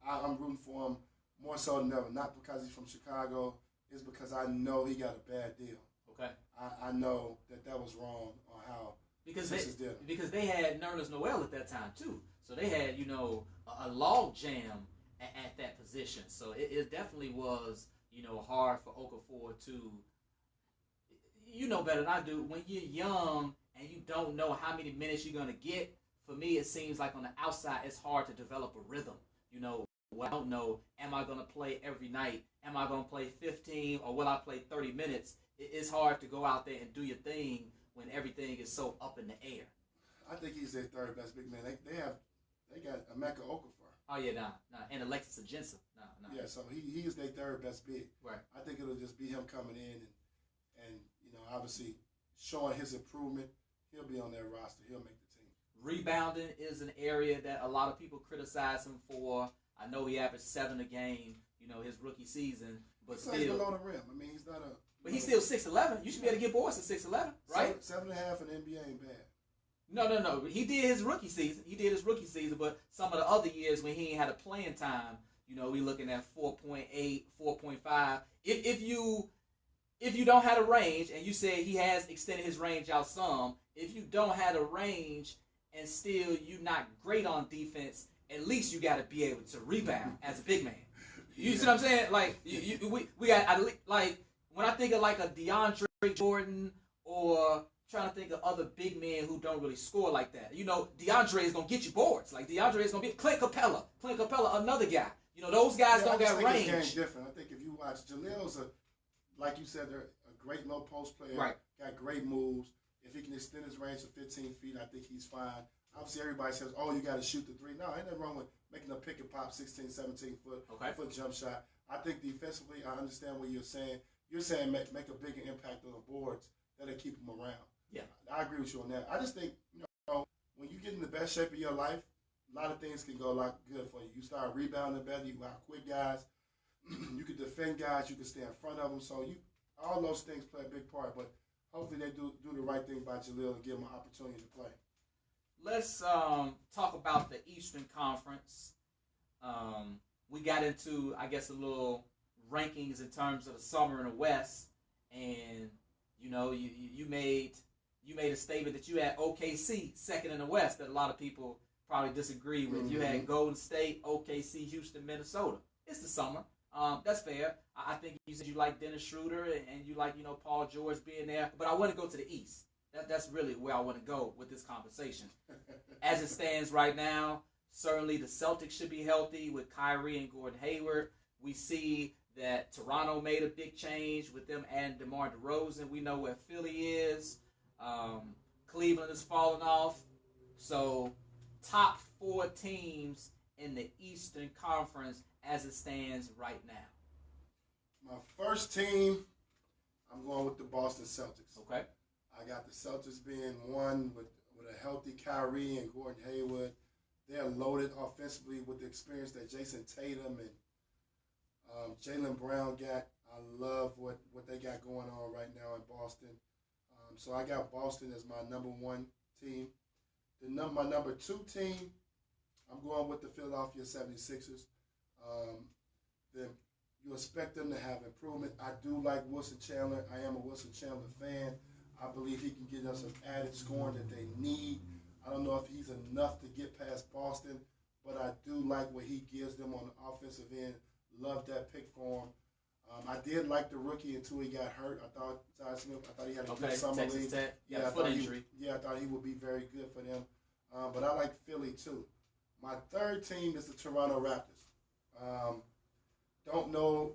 I'm rooting for him more so than ever. Not because he's from Chicago. It's because I know he got a bad deal. Okay. I know that was wrong on how because they had Nerlens Noel at that time too. So they had a log jam at that position. So it definitely was hard for Okafor to. You know better than I do. When you're young and you don't know how many minutes you're gonna get. For me, it seems like on the outside, it's hard to develop a rhythm. I don't know, am I going to play every night? Am I going to play 15 or will I play 30 minutes? It's hard to go out there and do your thing when everything is so up in the air. I think he's their third best big man. They got Emeka Okafor. Oh, yeah, nah. And Alexis Agensa. Nah. Yeah, so he is their third best big. Right. I think it'll just be him coming in and obviously showing his improvement. He'll be on their roster. He'll make the team. Rebounding is an area that a lot of people criticize him for. I know he averaged 7 a game, his rookie season, but he's still below the rim. I mean, he's not a. But he's still 6'11". You should be able to get boards at 6'11", right? 7.5 in the NBA ain't bad. No. He did his rookie season. But some of the other years when he ain't had a playing time, we looking at 4.8, 4.5. If you don't have a range, and you said he has extended his range out some, if you don't have a range and still you not great on defense, at least you got to be able to rebound as a big man. You see what I'm saying? Like we got like when I think of like a DeAndre Jordan or trying to think of other big men who don't really score like that. DeAndre is gonna get you boards. Like DeAndre is gonna be Clint Capella, another guy. Those guys don't got range. His game's different. I think if you watch Jahlil's like you said, they're a great low post player. Right. Got great moves. If he can extend his range to 15 feet, I think he's fine. Obviously, everybody says, oh, you got to shoot the 3. No, ain't nothing wrong with making a pick and pop 16, 17 foot jump shot. I think defensively, I understand what you're saying. You're saying make a bigger impact on the boards that'll keep him around. Yeah. I agree with you on that. I just think, when you get in the best shape of your life, a lot of things can go a lot good for you. You start rebounding better. You got quick guys. You can defend guys. You can stay in front of them. So all those things play a big part. But hopefully they do the right thing by Jahlil and give him an opportunity to play. Let's talk about the Eastern Conference. we got into, I guess, a little rankings in terms of the summer in the West, and you know, you made a statement that you had OKC second in the West that a lot of people probably disagree with. You had Golden State, OKC, Houston, Minnesota. It's the summer. That's fair. I think you said you like Dennis Schroeder and you like, you know, Paul George being there. But I want to go to the East. That's really where I want to go with this conversation. As it stands right now, certainly the Celtics should be healthy with Kyrie and Gordon Hayward. We see that Toronto made a big change with them adding DeMar DeRozan. We know where Philly is. Cleveland is falling off. So top 4 teams in the Eastern Conference as it stands right now. My first team, I'm going with the Boston Celtics. Okay. I got the Celtics being one with a healthy Kyrie and Gordon Hayward. They're loaded offensively with the experience that Jason Tatum and Jaylen Brown got. I love what they got going on right now in Boston. So I got Boston as my number 1 team. My number 2 team, I'm going with the Philadelphia 76ers. You expect them to have improvement. I do like Wilson Chandler. I am a Wilson Chandler fan. I believe he can get us some added scoring that they need. I don't know if he's enough to get past Boston, but I do like what he gives them on the offensive end. Love that pick for him. I did like the rookie until he got hurt. I thought he had a good summer league. Tech. Yeah, foot injury. I thought he would be very good for them. But I like Philly too. My third team is the Toronto Raptors. Don't know,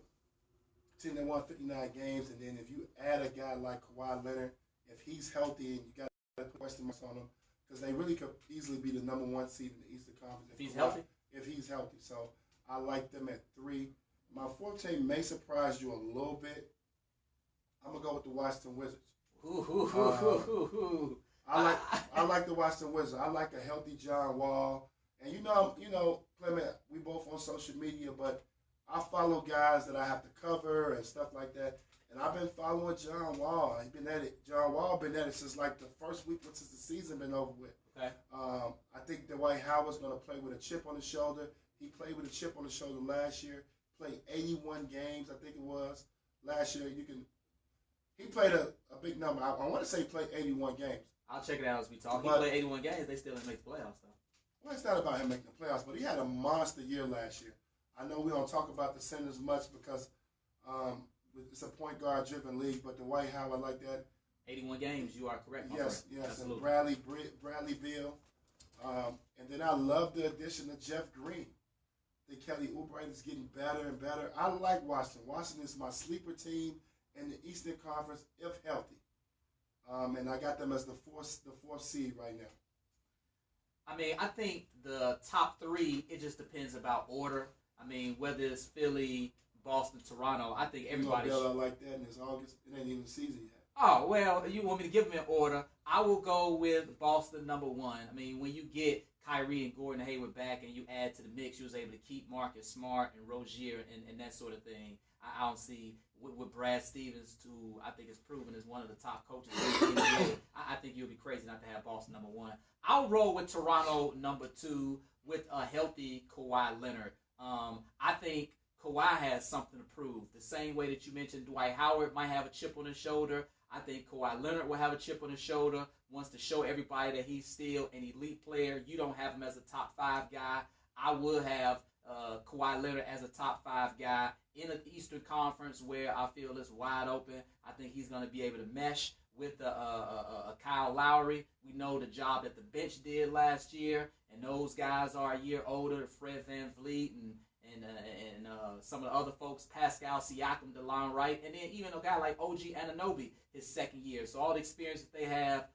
team that won 59 games, and then if you add a guy like Kawhi Leonard, if he's healthy, and you got to put question marks on him, because they really could easily be the number 1 seed in the Eastern Conference. If he's healthy? If he's healthy. So I like them at 3. My 4th team may surprise you a little bit. I'm going to go with the Washington Wizards. I like the Washington Wizards. I like a healthy John Wall. And you know, Clement, we both on social media, but I follow guys that I have to cover and stuff like that. And I've been following John Wall. John Wall been at it since like the first week since the season been over with. Okay. I think Dwight Howard's going to play with a chip on his shoulder. He played with a chip on his shoulder last year. Played 81 games, I think it was, last year. He played a big number. I want to say he played 81 games. I'll check it out as we talk. He played 81 games. They still didn't make the playoffs, though. Well, it's not about him making the playoffs, but he had a monster year last year. I know we don't talk about the centers much because it's a point guard-driven league, but Dwight Howard like that. 81 games, you are correct, my Yes, friend. yes, Absolutely. and Bradley Beal. And then I love the addition of Jeff Green. I think Kelly Oubre is getting better and better. I like Washington. Washington is my sleeper team in the Eastern Conference, if healthy. And I got them as the fourth seed right now. I mean, I think the top 3, it just depends about order. I mean, whether it's Philly, Boston, Toronto, I think everybody should. Like that, and it's August. It ain't even the season yet. Oh, well, you want me to give them in order. I will go with Boston number 1. I mean, when you get Kyrie and Gordon Hayward back and you add to the mix, you was able to keep Marcus Smart and Rozier and that sort of thing. I don't see with Brad Stevens, who I think is proven as one of the top coaches in the NBA. I think you'll be crazy not to have Boston number 1. I'll roll with Toronto number 2 with a healthy Kawhi Leonard. I think Kawhi has something to prove. The same way that you mentioned Dwight Howard might have a chip on his shoulder, I think Kawhi Leonard will have a chip on his shoulder, wants to show everybody that he's still an elite player. You don't have him as a top 5 guy. I would have Kawhi Leonard as a top 5 guy in the Eastern Conference where I feel it's wide open. I think he's going to be able to mesh with Kyle Lowry. We know the job that the bench did last year, and those guys are a year older, Fred VanVleet and some of the other folks, Pascal Siakam, DeLon Wright, and then even a guy like OG Anunoby, his second year. So all the experience that they have,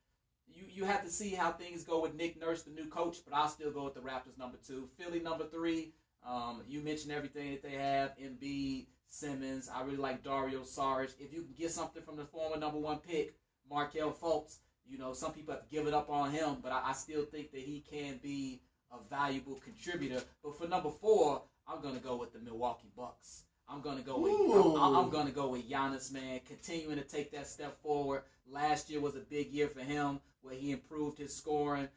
you have to see how things go with Nick Nurse, the new coach, but I'll still go with the Raptors number 2. Philly number 3, you mentioned everything that they have, Embiid, Simmons. I really like Dario Saric. If you can get something from the former number 1 pick, Markelle Fultz, some people have given up on him, but I still think that he can be a valuable contributor. But for number 4, I'm gonna go with the Milwaukee Bucks. I'm gonna go with Giannis, man, continuing to take that step forward. Last year was a big year for him where he improved his scoring.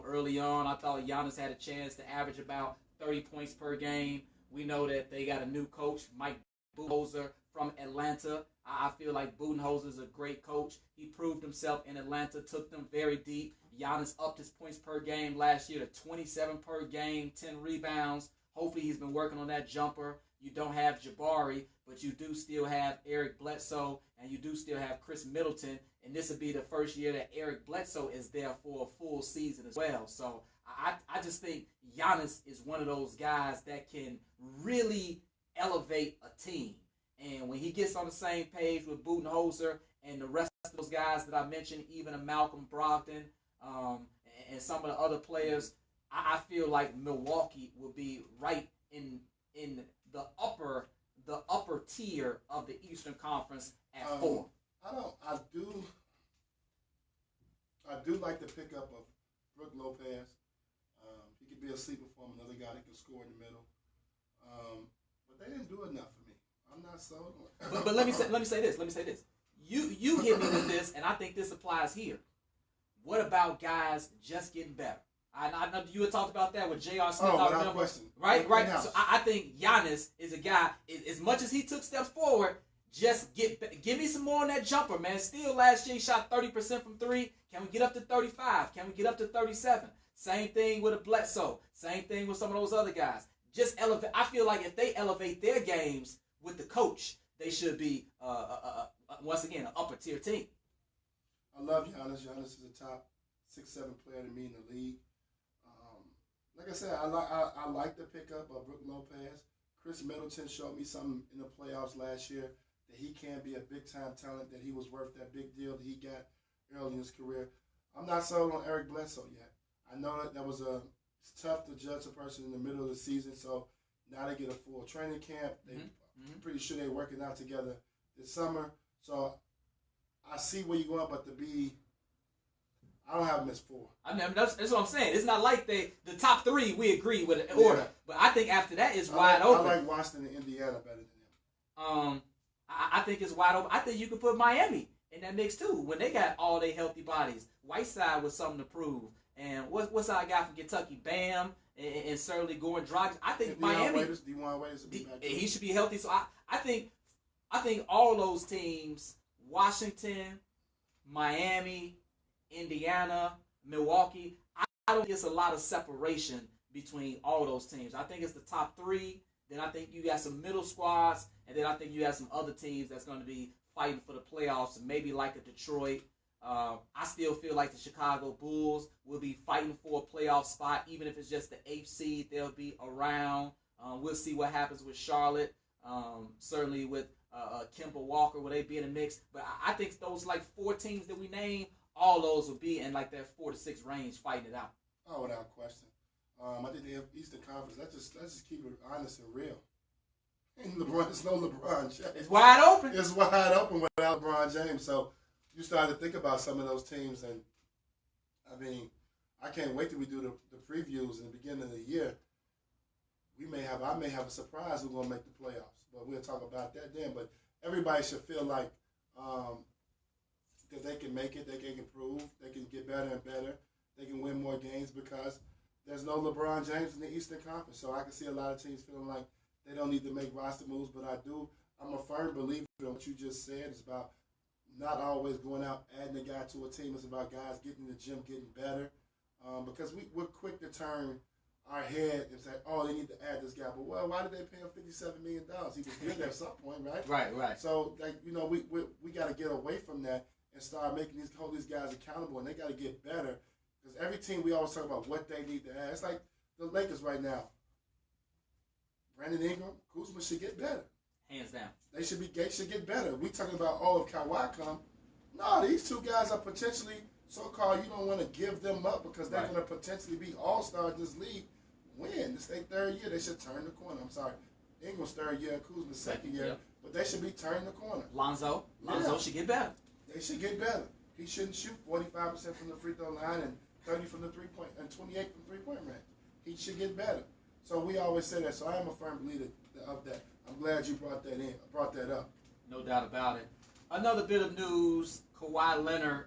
Early on, I thought Giannis had a chance to average about 30 points per game. We know that they got a new coach, Mike Budenholzer from Atlanta. I feel like Budenholzer is a great coach. He proved himself in Atlanta, took them very deep. Giannis upped his points per game last year to 27 per game, 10 rebounds. Hopefully he's been working on that jumper. You don't have Jabari, but you do still have Eric Bledsoe, and you do still have Chris Middleton. And this will be the first year that Eric Bledsoe is there for a full season as well. So I just think Giannis is one of those guys that can really elevate a team. And when he gets on the same page with Budenholzer and the rest of those guys that I mentioned, even a Malcolm Brogdon and some of the other players, I feel like Milwaukee will be right in the upper tier of the Eastern Conference at 4. I do like the pickup of Brook Lopez. He could be a sleeper for him, another guy that can score in the middle. But they didn't do enough for me. I'm not sold on it. But let me say this. You hit me with this, and I think this applies here. What about guys just getting better? I know you had talked about that with J.R. Smith. Without question. Right. So I think Giannis is a guy, as much as he took steps forward, just give me some more on that jumper, man. Still last year he shot 30% from 3. Can we get up to 35? Can we get up to 37? Same thing with a Bledsoe. Same thing with some of those other guys. Just elevate. I feel like if they elevate their games with the coach, they should be, once again, an upper tier team. I love Giannis. Giannis is a top 6-7 player to me in the league. Like I said, I like the pickup of Brook Lopez. Chris Middleton showed me something in the playoffs last year that he can be a big-time talent, that he was worth that big deal that he got early in his career. I'm not sold on Eric Bledsoe yet. I know that it's tough to judge a person in the middle of the season, so now they get a full training camp. I'm pretty sure they're working out together this summer. So I see where you're going, but I don't have them as 4. I mean, that's what I'm saying. It's not like the top 3 we agree with the order, but I think after that it's wide open. I like Washington and Indiana better than them. I think it's wide open. I think you could put Miami in that mix too when they got all their healthy bodies. Whiteside was something to prove, and what's our guy from Kentucky, Bam, and certainly Gordon Dragic. I think Miami. He should be healthy. So I think all those teams, Washington, Miami, Indiana, Milwaukee, I don't think it's a lot of separation between all those teams. I think it's the top 3. Then I think you got some middle squads, and then I think you have some other teams that's going to be fighting for the playoffs, maybe like a Detroit. I still feel like the Chicago Bulls will be fighting for a playoff spot, even if it's just the 8th seed. They'll be around. We'll see what happens with Charlotte. Certainly with Kemba Walker, will they be in the mix? But I think those 4 teams that we named, all those will be in that 4 to 6 range fighting it out. Oh, without question. I think the Eastern Conference. Let's just keep it honest and real. And it's no LeBron James. It's wide open. It's wide open without LeBron James. So you start to think about some of those teams, and I mean, I can't wait till we do the previews in the beginning of the year. I may have a surprise who's gonna make the playoffs, but we'll talk about that then. But everybody should feel like that they can make it, they can improve, they can get better and better, they can win more games because there's no LeBron James in the Eastern Conference. So I can see a lot of teams feeling like they don't need to make roster moves, but I'm a firm believer in what you just said. It's about not always going out, adding a guy to a team. It's about guys getting in the gym, getting better. Because we're quick to turn our head and say, oh, they need to add this guy. But, well, why did they pay him $57 million? He was good at some point, right? Right. So, we got to get away from that and start hold these guys accountable, and they got to get better. Because every team, we always talk about what they need to add. It's like the Lakers right now. Brandon Ingram, Kuzma should get better. Hands down. They should get better. We talking about all of Kawhi come. No, these 2 guys are potentially so-called. You don't want to give them up because they're going to potentially be all-stars in this league. Win. This is their 3rd year. They should turn the corner. I'm sorry. Ingram's 3rd year, Kuzma's 2nd year. Yep. But they should be turning the corner. Lonzo should get better. They should get better. He shouldn't shoot 45% from the free throw line and 30 from the 3-point and 28 from 3-point range. He should get better. So we always say that. So I am a firm believer of that. I'm glad you brought that up. No doubt about it. Another bit of news, Kawhi Leonard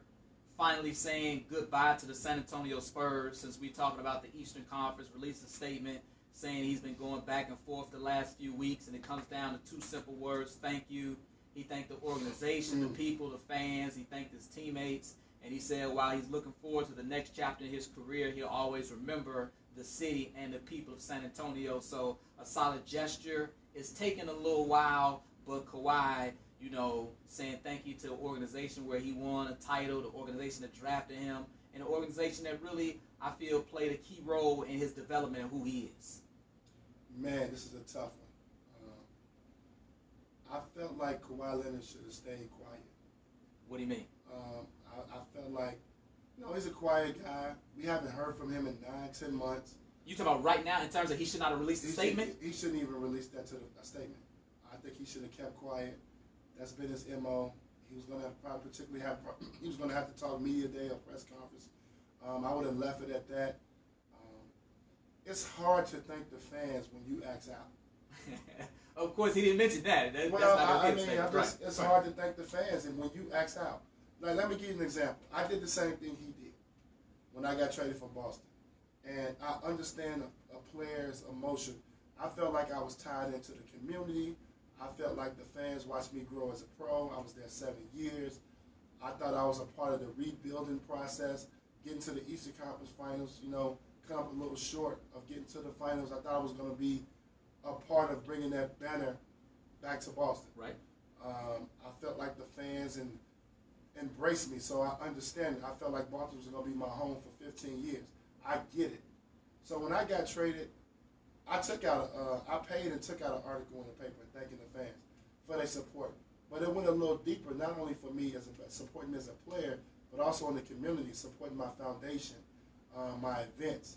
finally saying goodbye to the San Antonio Spurs. Since we're talking about the Eastern Conference, released a statement saying he's been going back and forth the last few weeks, and it comes down to two simple words: thank you. He thanked the organization, the people, the fans. He thanked his teammates. And he said while he's looking forward to the next chapter in his career, he'll always remember the city and the people of San Antonio. So a solid gesture. It's taken a little while, but Kawhi, saying thank you to the organization where he won a title, the organization that drafted him, and the organization that really, I feel, played a key role in his development and who he is. Man, this is a tough one. I felt like Kawhi Leonard should have stayed quiet. What do you mean? I felt like, he's a quiet guy. We haven't heard from him in 9-10 months. You talking about right now in terms of he should not have released a statement? He shouldn't even release that to a statement. I think he should have kept quiet. That's been his MO. He was going to he was going to have to talk media day or press conference. I would have left it at that. It's hard to thank the fans when you ask out. Of course, he didn't mention that. It's hard to thank the fans, and when you ask out. Like, let me give you an example. I did the same thing he did when I got traded from Boston. And I understand a player's emotion. I felt like I was tied into the community. I felt like the fans watched me grow as a pro. I was there 7 years. I thought I was a part of the rebuilding process, getting to the Eastern Conference Finals, come up a little short of getting to the finals. I thought I was going to be a part of bringing that banner back to Boston. Right. I felt like the fans embraced me, so I understand it. I felt like Boston was going to be my home for 15 years. I get it. So when I got traded, I paid and took out an article in the paper thanking the fans for their support. But it went a little deeper, not only for me supporting me as a player, but also in the community, supporting my foundation, my events,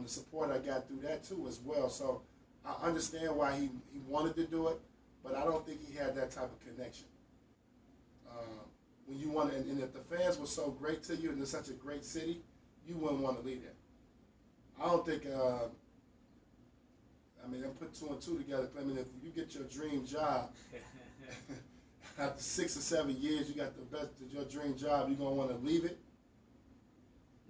the support I got through that too as well. So I understand why he wanted to do it, but I don't think he had that type of connection. When you want to, and if the fans were so great to you and it's such a great city, you wouldn't want to leave there. I don't think, I put 2 and 2 together, claiming if you get your dream job, after 6 or 7 years, you got the best of your dream job, you're going to want to leave it?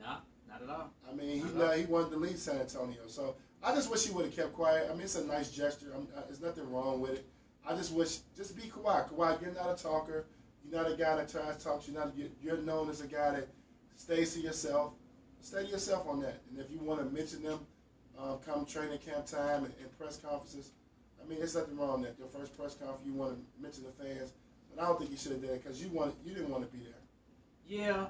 Nah, not at all. He wanted to leave San Antonio. So I just wish he would have kept quiet. It's a nice gesture. There's nothing wrong with it. I just wish, just be Kawhi. Kawhi, you're not a talker. You're not a guy that tries to talk. You're known as a guy that stays to yourself. Stay to yourself on that. And if you want to mention them, come training camp time and press conferences, there's nothing wrong with that. Your first press conference, you want to mention the fans. But I don't think you should have done it because you didn't want to be there. Yeah,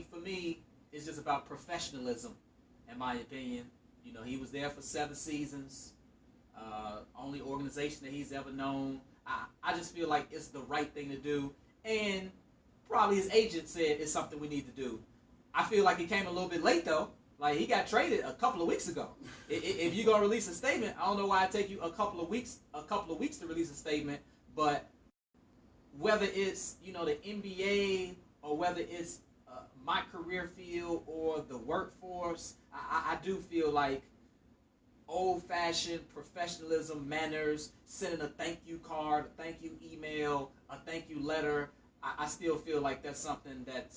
for me, it's just about professionalism, in my opinion. He was there for 7 seasons, only organization that he's ever known. I just feel like it's the right thing to do. And probably his agent said it's something we need to do. I feel like it came a little bit late, though. Like, he got traded a couple of weeks ago. If you're going to release a statement, I don't know why it take you a couple of weeks to release a statement. But whether it's, the NBA or whether it's my career field or the workforce, I do feel like old-fashioned professionalism, manners, sending a thank you card, a thank you email, a thank you letter, I still feel like that's something that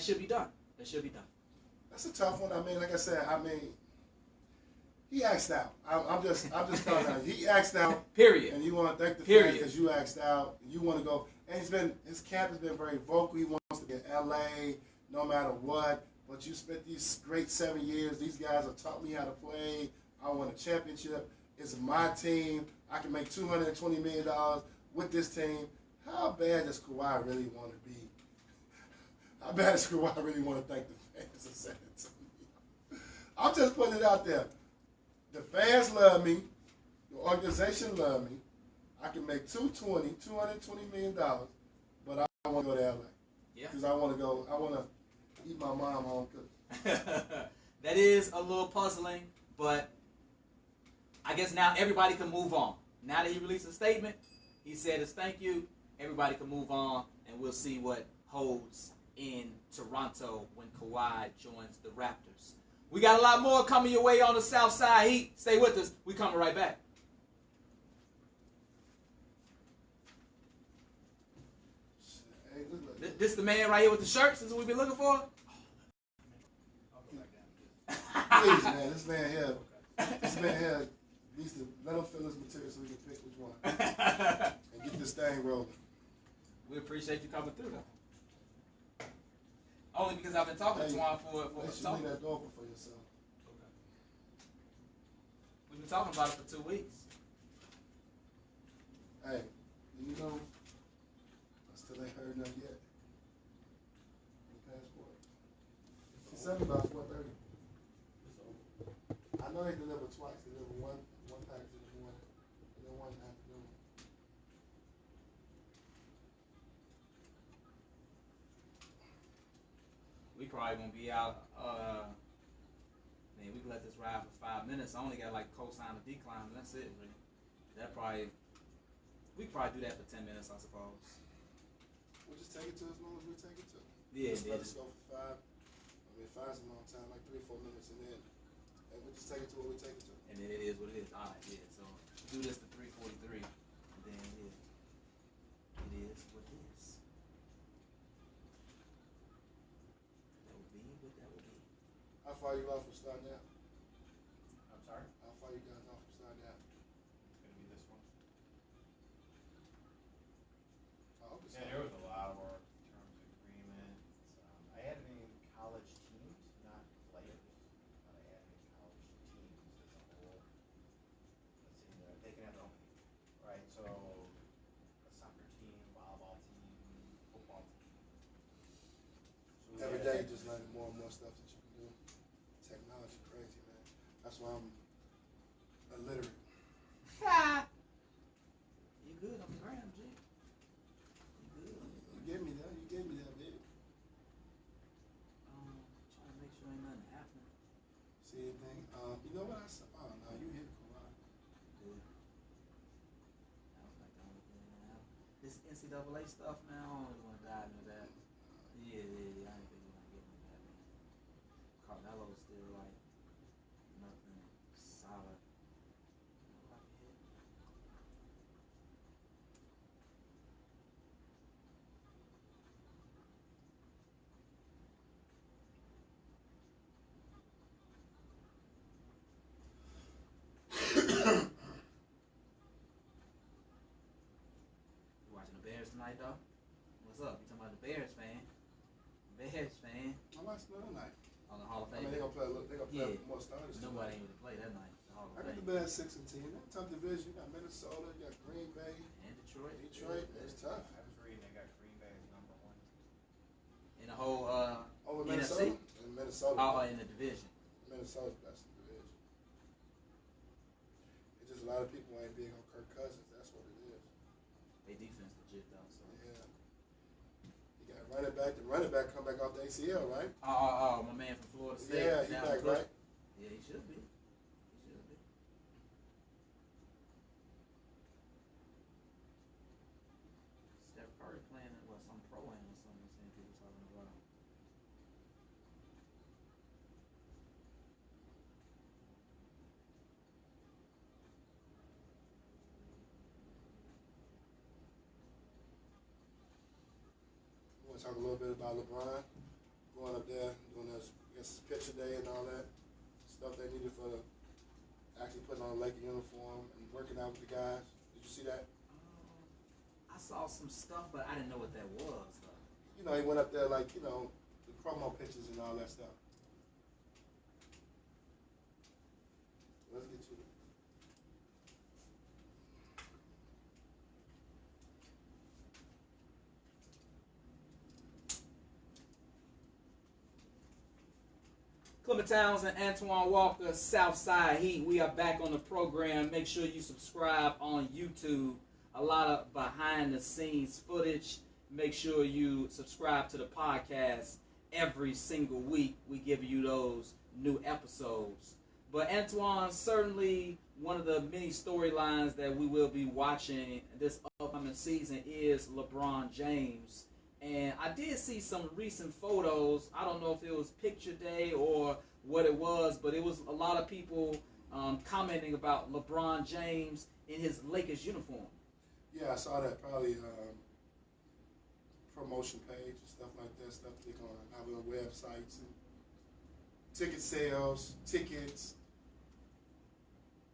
should be done. That should be done. That's a tough one. Like I said, he asked out. I'm just calling out. He asked out. Period. And you want to thank the fans because you asked out. You want to go. And his camp has been very vocal. He wants to be in LA no matter what. But you spent these great 7 years. These guys have taught me how to play. I won a championship. It's my team. I can make $220 million with this team. How bad does Kawhi really want to be? How bad does Kawhi really want to thank the fans of San Antonio? I'm just putting it out there. The fans love me. The organization love me. I can make $220 million, but I want to go to LA. Yeah. Because I want to eat my mom home cooked. That is a little puzzling, but I guess now everybody can move on. Now that he released a statement, he said his thank you, everybody can move on, and we'll see what holds in Toronto when Kawhi joins the Raptors. We got a lot more coming your way on the Southside Heat. Stay with us. We coming right back. Hey, look. This the man right here with the shirts. This is what we've been looking for. Please, man, this man here This man here needs to let him fill his material so we can pick which one and get this thing rolling. We appreciate you coming through, though. Only because I've been talking to Twan for Make sure you leave that door open for yourself. Okay. We've been talking about it for 2 weeks. Hey, you know, I still ain't heard nothing yet. The passport. She sent me about 4:30. I know they delivered twice. They delivered one package in the morning and then one in the afternoon. We probably gonna be out. Man, we can let this ride for 5 minutes. I only got like cosine or decline. That's it, really. We could probably do that for 10 minutes, I suppose. We'll just take it to as long as we take it to. Yeah, Let us go for 5. I mean, 5's a long time, like 3-4 minutes, and then we'll just take it to what we take it to. And then it is what it is. All right, yeah. So do this to 3:43, and then it is what it is. That would be what that would be. How far you off from starting out? I'm sorry? How far you guys off from starting out? It's going to be this one. I hope it's Yeah, there was a lot of work, terms of agreements. I had it in college teams, not players, but I had it in college teams as a whole. Let's see, they can have their own team, right? So a soccer team, volleyball team, football team. So we Every had- day you're just learning more and more stuff that you can do. Technology crazy, man. That's why I'm illiterate. You good on the ground, G? You good? You get me there, baby. Trying to make sure ain't nothing happening. See anything? You know what I said? Oh no, you hit Quran. Good. That was like the only thing that happened. This NCAA stuff, man, I don't really want to dive into that. Yeah, I ain't think we're gonna get into that, man. Carmelo's still like nothing solid. You watching the Bears tonight, though? What's up? You talking about the Bears fan? Bears fan I watched another night. on the Hall of I Fame. mean, they gonna play Yeah. more starters. Nobody ain't really play that night. The Hall of I got Fame. the Bears 6-10. That tough division. You got Minnesota, you got Green Bay, And Detroit. Detroit. It's tough. I was reading they got Green Bay as #1. In the whole Over NFC? Minnesota. And Minnesota. In the division. Minnesota's best in the division. It's just a lot of people ain't big on Kirk Cousins. That's what it is. They defense legit though. So. Yeah. You got running back. The running back come back off the ACL, right? My man from Florida State. Yeah, he Dalvin back, Cook. right? Yeah, he should be. He should be. Steph Curry playing at some pro-am or something. I'm seeing people talking about. We want to talk a little bit about LeBron going up there, doing his, I guess, his picture day and all that stuff they needed for actually putting on a Laker uniform and working out with the guys. Did you see that? I saw some stuff, but I didn't know what that was. Though. You know, he went up there like, you know, the promo pictures and all that stuff. Let's get to it. Clement Townsend, Antoine Walker, Southside Heat. We are back on the program. Make sure you subscribe on YouTube. A lot of behind the scenes footage. Make sure you subscribe to the podcast every single week. We give you those new episodes. But Antoine, certainly one of the many storylines that we will be watching this upcoming season is LeBron James. And I did see some recent photos. I don't know if it was picture day or what it was, but it was a lot of people commenting about LeBron James in his Lakers uniform. Yeah, I saw that probably promotion page and stuff like that, stuff they're going to have on websites and ticket sales, tickets.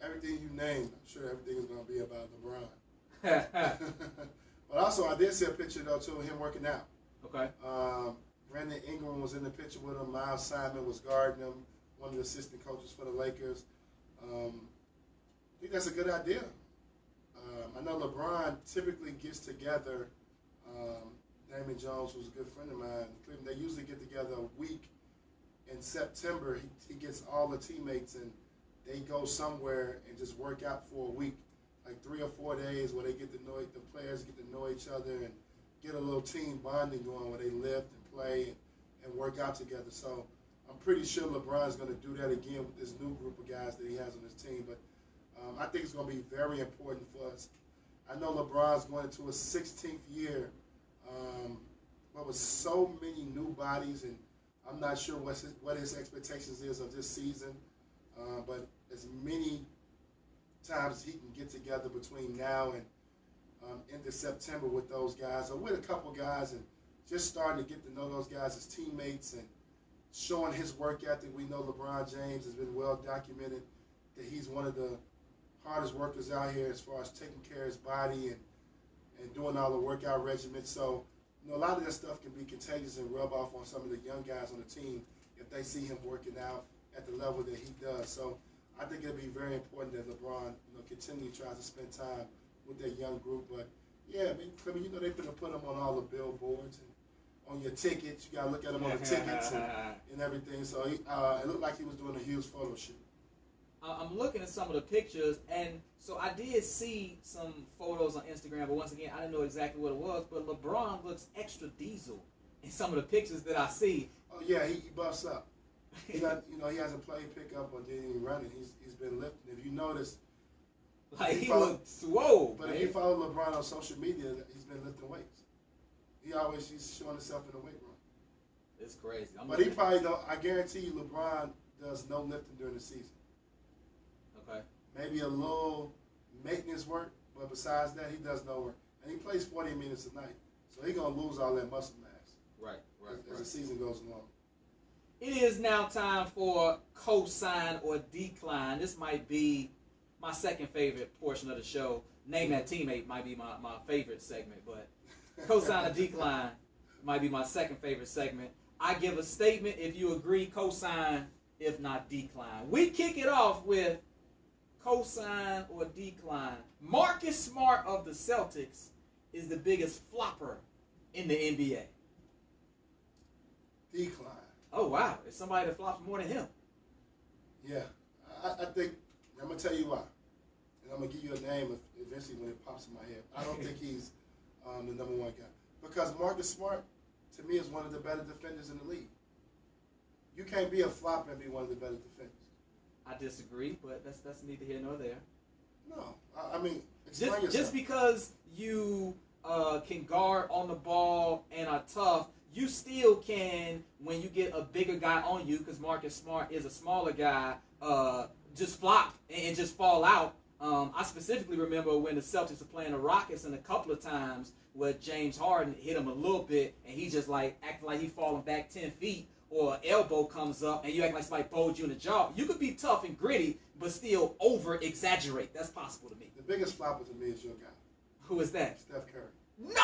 everything you named, I'm sure everything is going to be about LeBron. But also, I did see a picture, though, too, of him working out. Okay. Brandon Ingram was in the picture with him. Miles Simon was guarding him, one of the assistant coaches for the Lakers. I think that's a good idea. I know LeBron typically gets together. Damon Jones, who's a good friend of mine, they usually get together a week in September. He gets all the teammates and they go somewhere and just work out for a week, like 3 or 4 days, where they get to know the players get to know each other and get a little team bonding going where they lift and play and work out together. So I'm pretty sure LeBron's going to do that again with this new group of guys that he has on his team. But I think it's going to be very important for us. I know LeBron's going into his 16th year, but with so many new bodies, and I'm not sure what his expectations is of this season. But as many times as he can get together between now and into September with those guys, or with a couple guys, and just starting to get to know those guys as teammates and showing his work ethic. We know LeBron James has been well documented that he's one of the hardest workers out here as far as taking care of his body and doing all the workout regimens. So, a lot of that stuff can be contagious and rub off on some of the young guys on the team if they see him working out at the level that he does. So I think it'll be very important that LeBron, continue to try to spend time with that young group. But yeah, they're going to put him on all the billboards and on your tickets. You got to look at him on the tickets and everything. So it looked like he was doing a huge photo shoot. I'm looking at some of the pictures, and so I did see some photos on Instagram, but once again, I didn't know exactly what it was. But LeBron looks extra diesel in some of the pictures that I see. Oh yeah, he buffs up. He hasn't played pickup or did any running. He's been lifting. If you notice, like he looks swole. But if you follow LeBron on social media, he's been lifting weights. He's showing himself in the weight room. It's crazy. But he probably don't. I guarantee you, LeBron does no lifting during the season. Okay. Maybe a little maintenance work, but besides that, he does no work. And he plays 40 minutes a night, so he's gonna lose all that muscle mass. Right. As the season goes along. It is now time for cosign or decline. This might be my second favorite portion of the show. Name That Teammate might be my favorite segment, but cosign or decline might be my second favorite segment. I give a statement if you agree, cosign, if not decline. We kick it off with cosign or decline. Marcus Smart of the Celtics is the biggest flopper in the NBA. Decline. Oh, wow. It's somebody that flops more than him. Yeah. I think, I'm going to tell you why. And I'm going to give you a name eventually when it pops in my head. I don't think he's the number one guy. Because Marcus Smart, to me, is one of the better defenders in the league. You can't be a flop and be one of the better defenders. I disagree, but that's neither here nor there. No. I mean, explain yourself. Just because you can guard on the ball and are tough, you still can, when you get a bigger guy on you, because Marcus Smart is a smaller guy, just flop and just fall out. I specifically remember when the Celtics were playing the Rockets, and a couple of times where James Harden hit him a little bit, and he just acting like he's falling back 10 feet, or an elbow comes up, and you act like somebody bowled you in the jaw. You could be tough and gritty, but still over-exaggerate. That's possible to me. The biggest flopper to me is your guy. Who is that? Steph Curry. No,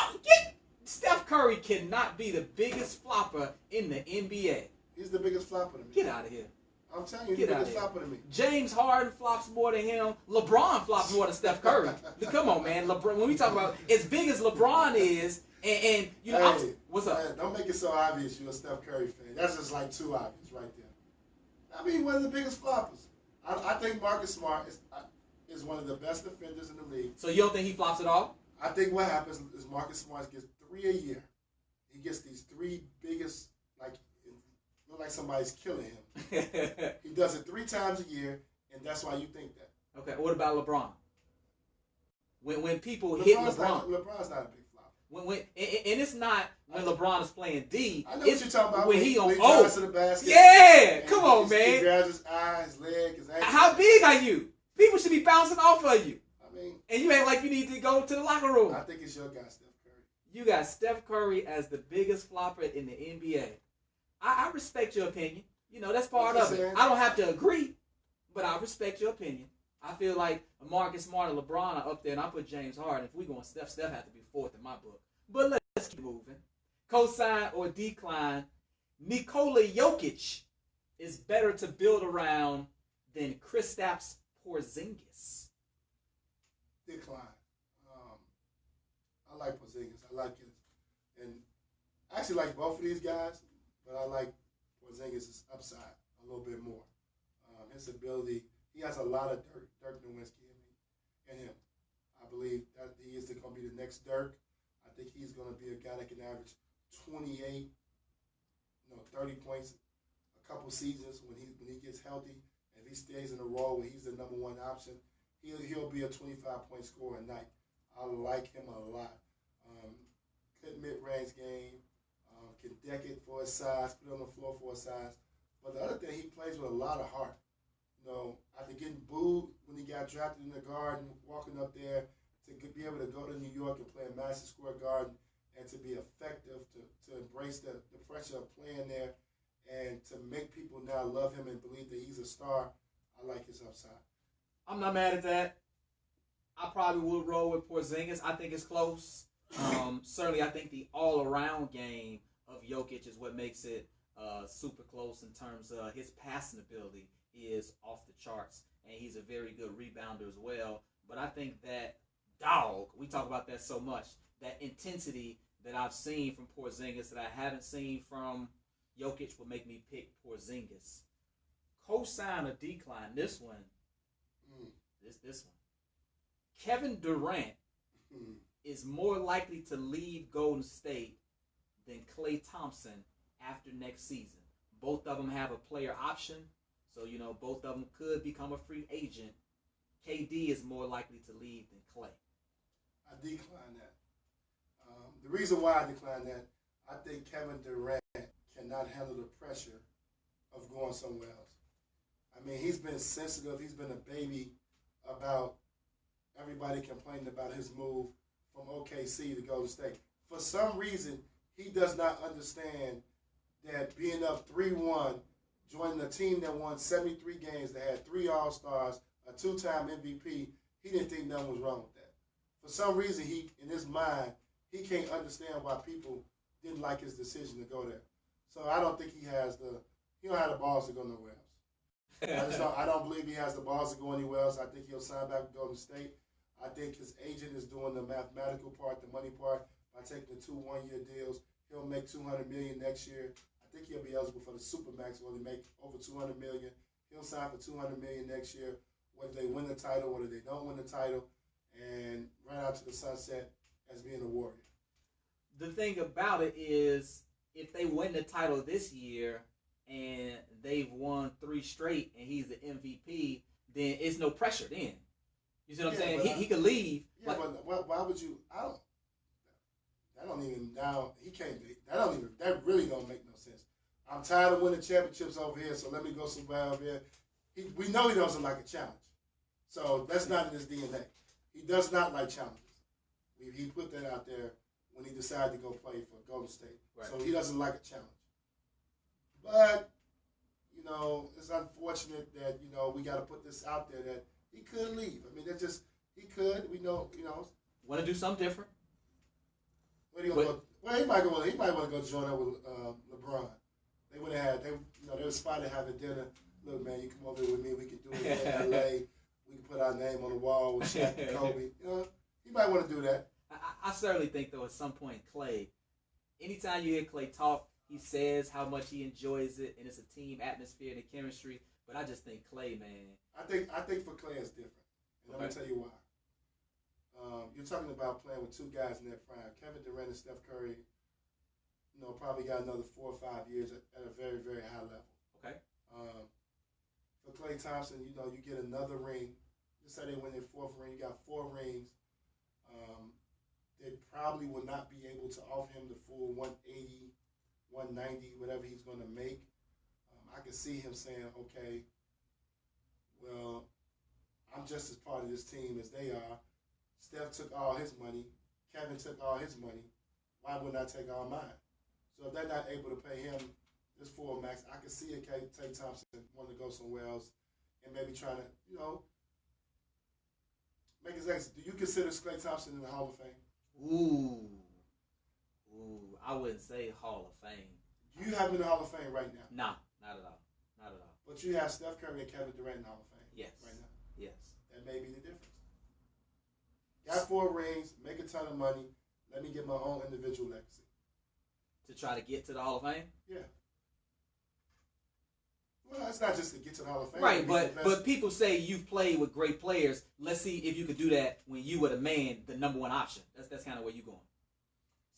Steph Curry cannot be the biggest flopper in the NBA. He's the biggest flopper to me. Get out of here. I'm telling you, he's the biggest flopper to me. James Harden flops more than him. LeBron flops more than Steph Curry. Come on, man. LeBron. When we talk about as big as LeBron is, and you know, hey, what's up? Man, don't make it so obvious you're a Steph Curry fan. That's just like too obvious right there. I mean, one of the biggest floppers. I think Marcus Smart is one of the best defenders in the league. So you don't think he flops at all? I think what happens is Marcus Smart gets 3 a year. He gets these 3 biggest, look like somebody's killing him. He does it 3 times a year, and that's why you think that. Okay, what about LeBron? When people hit LeBron. LeBron's not a big flop. And it's not when LeBron is playing D. I know what you're talking about. When he on drives to the basket. Yeah, come on, man. He grabs his eye, his leg, his ankle. How big are you? People should be bouncing off of you. I mean, and you act like you need to go to the locker room. I think it's your guy, Steph Curry. You got Steph Curry as the biggest flopper in the NBA. I respect your opinion. You know, that's part of it. I don't have to agree, but I respect your opinion. I feel like Marcus Smart and LeBron are up there, and I put James Harden. If we going Steph has to be fourth in my book. But let's keep moving. Cosign or decline, Nikola Jokic is better to build around than Kristaps Porzingis. Decline. I like Porzingis. I like it. And I actually like both of these guys, but I like Porzingis' upside a little bit more. His ability, he has a lot of Dirk Nowitzki in him. I believe that he is going to be the next Dirk. I think he's going to be a guy that can average 28, 30 points a couple seasons when he gets healthy. If he stays in a role where he's the number one option, he'll be a 25-point scorer a night. I like him a lot. Good mid-range game, can deck it for his size, put it on the floor for his size. But the other thing, he plays with a lot of heart. After getting booed when he got drafted in the Garden, walking up there to be able to go to New York and play a Madison Square Garden and to be effective, to embrace the pressure of playing there and to make people now love him and believe that he's a star, I like his upside. I'm not mad at that. I probably would roll with Porzingis. I think it's close. Certainly, I think the all-around game of Jokic is what makes it super close in terms of his passing ability is off the charts, and he's a very good rebounder as well. But I think that we talk about that so much, that intensity that I've seen from Porzingis that I haven't seen from Jokic would make me pick Porzingis. Cosign or decline, this one, this one. Kevin Durant is more likely to leave Golden State than Klay Thompson after next season. Both of them have a player option, so both of them could become a free agent. KD is more likely to leave than Klay. I decline that. The reason why I decline that, I think Kevin Durant cannot handle the pressure of going somewhere else. I mean, he's been sensitive. He's been a baby about everybody complaining about his move from OKC to Golden State. For some reason, he does not understand that being up 3-1, joining a team that won 73 games, that had 3 All-Stars, a 2-time MVP, he didn't think nothing was wrong with that. For some reason, in his mind, he can't understand why people didn't like his decision to go there. So I don't think he don't have the balls to go nowhere else. I don't believe he has the balls to go anywhere else. I think he'll sign back with Golden State. I think his agent is doing the mathematical part, the money part, by taking the 2 one-year deals. He'll make $200 million next year. I think he'll be eligible for the Supermax, where he make over $200 million. He'll sign for $200 million next year, whether they win the title, whether they don't win the title, and run out to the sunset as being a Warrior. The thing about it is, if they win the title this year and they've won 3 straight and he's the MVP, then it's no pressure then. You see what I'm saying? He could leave. Yeah, but why would you? That really don't make no sense. I'm tired of winning championships over here, so let me go somewhere over here. We know he doesn't like a challenge. So that's not in his DNA. He does not like challenges. He put that out there when he decided to go play for Golden State. Right. So he doesn't like a challenge. But, it's unfortunate that, we got to put this out there that he could leave. I mean, he could. We know, Want to do something different? Where he gonna go? Well, he might want to go join up with LeBron. They would have had, they were spotted having dinner. Look, man, you come over here with me. We can do it in LA. We can put our name on the wall with Shaq and Kobe. He might want to do that. I certainly think, though, at some point, Klay, anytime you hear Klay talk, he says how much he enjoys it, and it's a team atmosphere and a chemistry. But I just think Klay, man. I think for Klay it's different. And let me tell you why. You're talking about playing with 2 guys in their prime. Kevin Durant and Steph Curry, probably got another 4 or 5 years at a very, very high level. Okay. For Klay Thompson, you get another ring. Just say they win their 4th ring. You got 4 rings. They probably will not be able to offer him the full 180, 190, whatever he's going to make. I can see him saying, okay, well, I'm just as part of this team as they are. Steph took all his money. Kevin took all his money. Why wouldn't I take all mine? So if they're not able to pay him this full max, I can see Klay Thompson wanting to go somewhere else and maybe trying to, make it exit. Do you consider Klay Thompson in the Hall of Fame? Ooh, I wouldn't say Hall of Fame. Do you have him in the Hall of Fame right now? Nah, not at all. Not at all. But you have Steph Curry and Kevin Durant in the Hall of Fame. Yes. Right now. Yes. That may be the difference. Got 4 rings, make a ton of money. Let me get my own individual legacy. To try to get to the Hall of Fame? Yeah. Well, it's not just to get to the Hall of Fame. Right, but people say you've played with great players. Let's see if you could do that when you were the man, the number one option. That's kind of where you're going.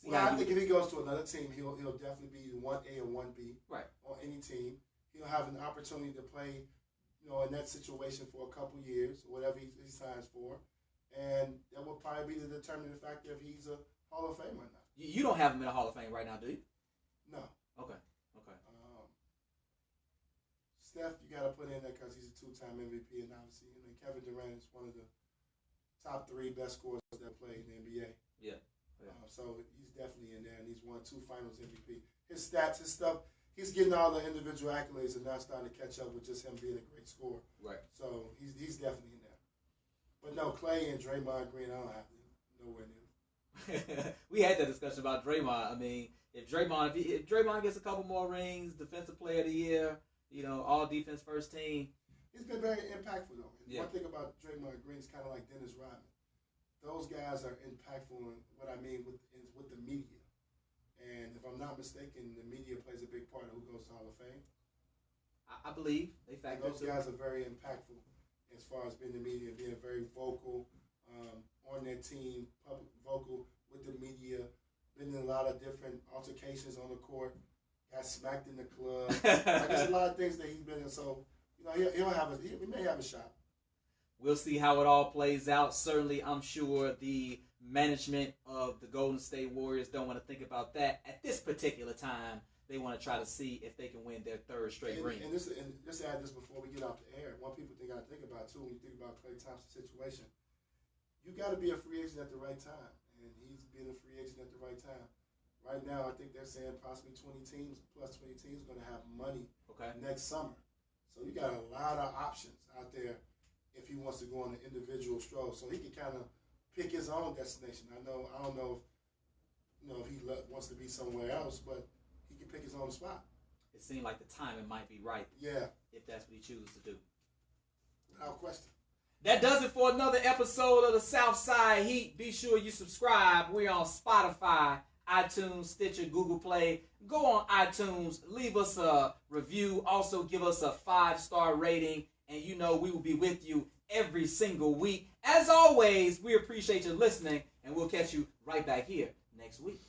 Well, I think if he goes to another team, he'll definitely be 1A or 1B. Right. On any team. He'll have an opportunity to play, in that situation for a couple years, whatever he signs for. And that will probably be the determining factor if he's a Hall of Famer or not. You don't have him in the Hall of Fame right now, do you? No. Okay. Steph, you got to put in there because he's a 2-time MVP, and obviously, Kevin Durant is one of the top 3 best scorers that play in the NBA. Yeah. So he's definitely in there, and he's won 2 Finals MVP. His stats, his stuff, he's getting all the individual accolades and now starting to catch up with just him being a great scorer. Right. So he's definitely in there. But no, Klay and Draymond Green, I don't have them nowhere near. We had that discussion about Draymond. I mean, if Draymond gets a couple more rings, Defensive Player of the Year, all defense first team. He's been very impactful, though. Yeah. One thing about Draymond Green is kind of like Dennis Rodman. Those guys are impactful in what I mean with the media. And if I'm not mistaken, the media plays a big part of who goes to Hall of Fame. I believe they factor. Those guys are very impactful as far as being the media, being very vocal on their team, public vocal with the media, been in a lot of different altercations on the court, got smacked in the club. There's a lot of things that he's been in. So, he may have a shot. We'll see how it all plays out. Certainly, I'm sure the management of the Golden State Warriors don't want to think about that at this particular time. They want to try to see if they can win their 3rd straight ring. And just to add this before we get off the air, one people got to think about too when you think about Klay Thompson's situation, you got to be a free agent at the right time, and he's been a free agent at the right time. Right now, I think they're saying possibly 20 teams plus 20 teams going to have money next summer. So you got a lot of options out there if he wants to go on an individual stroll. So he can kind of pick his own destination. I don't know if he wants to be somewhere else, but he can pick his own spot. It seemed like the timing might be right. Yeah. If that's what he chooses to do. Without question. That does it for another episode of the Southside Heat. Be sure you subscribe. We're on Spotify, iTunes, Stitcher, Google Play. Go on iTunes, leave us a review. Also give us a 5-star rating. And we will be with you every single week. As always, we appreciate you listening. And we'll catch you right back here next week.